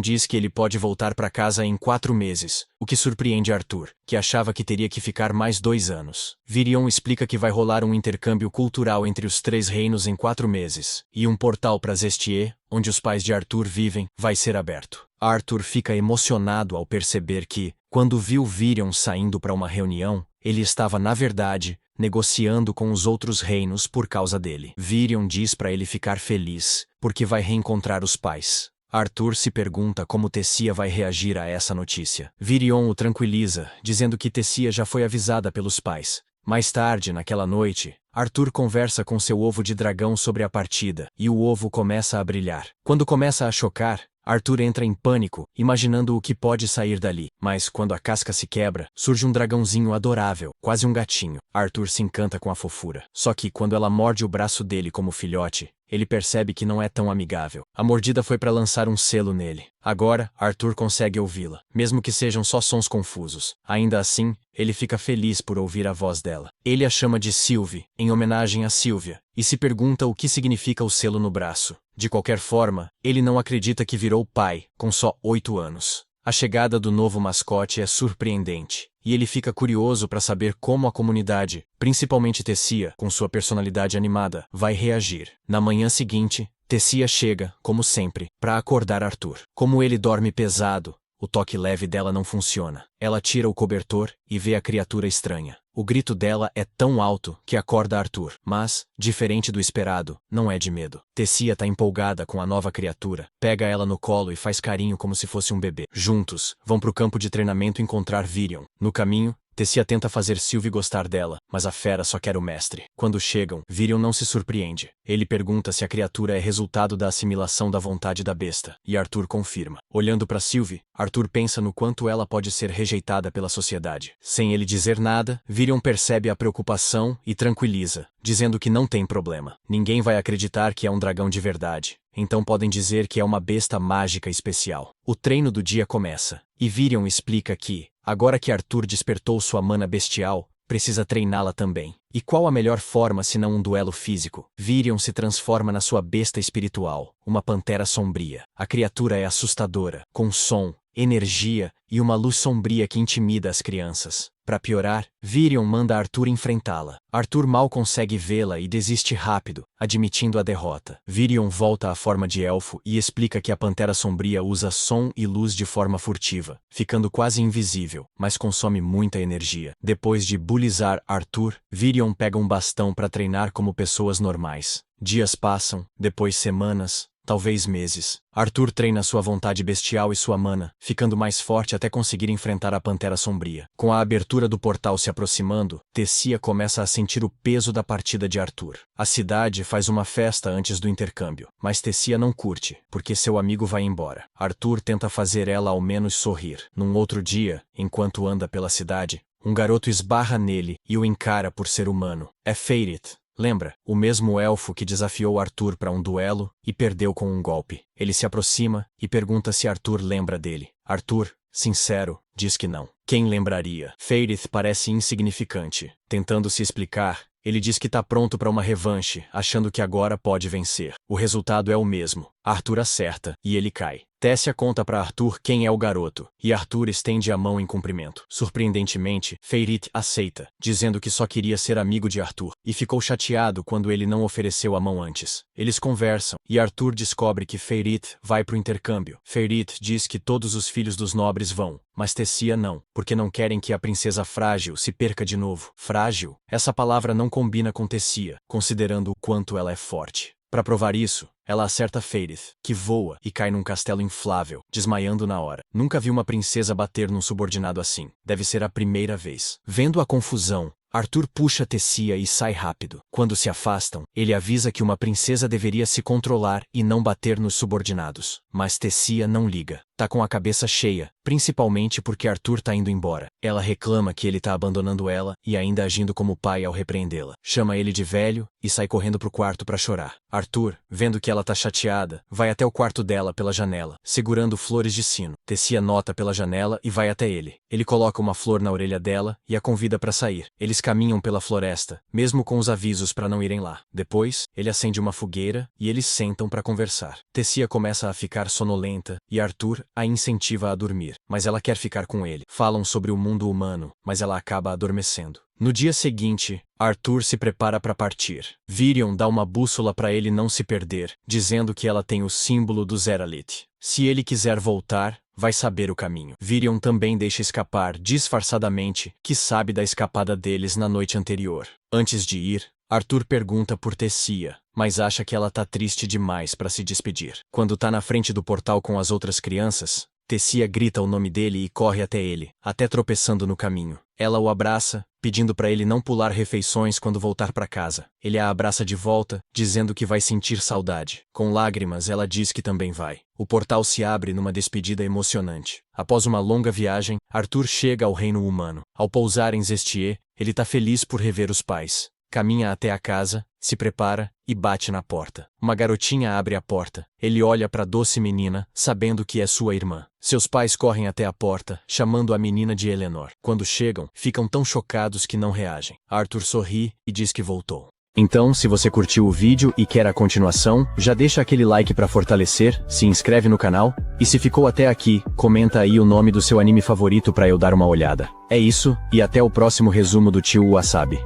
diz que ele pode voltar para casa em 4 meses, o que surpreende Arthur, que achava que teria que ficar mais 2 anos. Virion explica que vai rolar um intercâmbio cultural entre os 3 reinos em 4 meses, e um portal para Zestier, onde os pais de Arthur vivem, vai ser aberto. Arthur fica emocionado ao perceber que, quando viu Virion saindo para uma reunião, ele estava, na verdade, negociando com os outros reinos por causa dele. Virion diz para ele ficar feliz, porque vai reencontrar os pais. Arthur se pergunta como Tessia vai reagir a essa notícia. Virion o tranquiliza, dizendo que Tessia já foi avisada pelos pais. Mais tarde, naquela noite, Arthur conversa com seu ovo de dragão sobre a partida, e o ovo começa a brilhar. Quando começa a chocar, Arthur entra em pânico, imaginando o que pode sair dali. Mas quando a casca se quebra, surge um dragãozinho adorável, quase um gatinho. Arthur se encanta com a fofura. Só que quando ela morde o braço dele como filhote, ele percebe que não é tão amigável. A mordida foi para lançar um selo nele. Agora, Arthur consegue ouvi-la, mesmo que sejam só sons confusos. Ainda assim, ele fica feliz por ouvir a voz dela. Ele a chama de Sylvie, em homenagem a Sylvia, e se pergunta o que significa o selo no braço. De qualquer forma, ele não acredita que virou pai, com só 8 anos. A chegada do novo mascote é surpreendente, e ele fica curioso para saber como a comunidade, principalmente Tessia, com sua personalidade animada, vai reagir. Na manhã seguinte, Tessia chega, como sempre, para acordar Arthur. Como ele dorme pesado, o toque leve dela não funciona. Ela tira o cobertor e vê a criatura estranha. O grito dela é tão alto que acorda Arthur, mas, diferente do esperado, não é de medo. Tessia tá empolgada com a nova criatura, pega ela no colo e faz carinho como se fosse um bebê. Juntos, vão pro campo de treinamento encontrar Virion. No caminho, Tessia tenta fazer Sylvie gostar dela, mas a fera só quer o mestre. Quando chegam, Virion não se surpreende. Ele pergunta se a criatura é resultado da assimilação da vontade da besta, e Arthur confirma. Olhando para Sylvie, Arthur pensa no quanto ela pode ser rejeitada pela sociedade. Sem ele dizer nada, Virion percebe a preocupação e tranquiliza, dizendo que não tem problema. Ninguém vai acreditar que é um dragão de verdade, então podem dizer que é uma besta mágica especial. O treino do dia começa, e Virion explica que, agora que Arthur despertou sua mana bestial, precisa treiná-la também. E qual a melhor forma senão um duelo físico? Virion se transforma na sua besta espiritual, uma pantera sombria. A criatura é assustadora, com som, energia e uma luz sombria que intimida as crianças. Para piorar, Virion manda Arthur enfrentá-la. Arthur mal consegue vê-la e desiste rápido, admitindo a derrota. Virion volta à forma de elfo e explica que a Pantera Sombria usa som e luz de forma furtiva, ficando quase invisível, mas consome muita energia. Depois de bulizar Arthur, Virion pega um bastão para treinar como pessoas normais. Dias passam, depois semanas, talvez meses. Arthur treina sua vontade bestial e sua mana, ficando mais forte até conseguir enfrentar a Pantera Sombria. Com a abertura do portal se aproximando, Tessia começa a sentir o peso da partida de Arthur. A cidade faz uma festa antes do intercâmbio, mas Tessia não curte, porque seu amigo vai embora. Arthur tenta fazer ela ao menos sorrir. Num outro dia, enquanto anda pela cidade, um garoto esbarra nele e o encara por ser humano. É Feirit, Lembra? O mesmo elfo que desafiou Arthur para um duelo e perdeu com um golpe. Ele se aproxima e pergunta se Arthur lembra dele. Arthur, sincero, diz que não. Quem lembraria? Feyrith parece insignificante. Tentando se explicar, ele diz que tá pronto para uma revanche, achando que agora pode vencer. O resultado é o mesmo. Arthur acerta e ele cai. Tessia conta para Arthur quem é o garoto, e Arthur estende a mão em cumprimento. Surpreendentemente, Feyrith aceita, dizendo que só queria ser amigo de Arthur, e ficou chateado quando ele não ofereceu a mão antes. Eles conversam, e Arthur descobre que Feyrith vai pro intercâmbio. Feyrith diz que todos os filhos dos nobres vão, mas Tessia não, porque não querem que a princesa frágil se perca de novo. Frágil? Essa palavra não combina com Tessia, considerando o quanto ela é forte. Para provar isso, ela acerta Feyrith, que voa e cai num castelo inflável, desmaiando na hora. Nunca vi uma princesa bater num subordinado assim. Deve ser a primeira vez. Vendo a confusão, Arthur puxa Tessia e sai rápido. Quando se afastam, ele avisa que uma princesa deveria se controlar e não bater nos subordinados. Mas Tessia não liga. Tá com a cabeça cheia, principalmente porque Arthur tá indo embora. Ela reclama que ele tá abandonando ela e ainda agindo como pai ao repreendê-la. Chama ele de velho e sai correndo pro quarto pra chorar. Arthur, vendo que ela tá chateada, vai até o quarto dela pela janela, segurando flores de sino. Tessia nota pela janela e vai até ele. Ele coloca uma flor na orelha dela e a convida pra sair. Eles caminham pela floresta, mesmo com os avisos pra não irem lá. Depois, ele acende uma fogueira e eles sentam pra conversar. Tessia começa a ficar sonolenta e Arthur a incentiva a dormir, mas ela quer ficar com ele. Falam sobre o mundo humano, mas ela acaba adormecendo. No dia seguinte, Arthur se prepara para partir. Virion dá uma bússola para ele não se perder, dizendo que ela tem o símbolo do Zeralith. Se ele quiser voltar, vai saber o caminho. Virion também deixa escapar, disfarçadamente, que sabe da escapada deles na noite anterior. Antes de ir, Arthur pergunta por Tessia, mas acha que ela tá triste demais para se despedir. Quando tá na frente do portal com as outras crianças, Tessia grita o nome dele e corre até ele, até tropeçando no caminho. Ela o abraça, pedindo para ele não pular refeições quando voltar para casa. Ele a abraça de volta, dizendo que vai sentir saudade. Com lágrimas, ela diz que também vai. O portal se abre numa despedida emocionante. Após uma longa viagem, Arthur chega ao reino humano. Ao pousar em Zestier, ele tá feliz por rever os pais. Caminha até a casa, se prepara e bate na porta. Uma garotinha abre a porta. Ele olha para a doce menina, sabendo que é sua irmã. Seus pais correm até a porta, chamando a menina de Eleanor. Quando chegam, ficam tão chocados que não reagem. Arthur sorri e diz que voltou. Então, se você curtiu o vídeo e quer a continuação, já deixa aquele like para fortalecer, se inscreve no canal, e se ficou até aqui, comenta aí o nome do seu anime favorito para eu dar uma olhada. É isso, e até o próximo resumo do Tio Wasabi.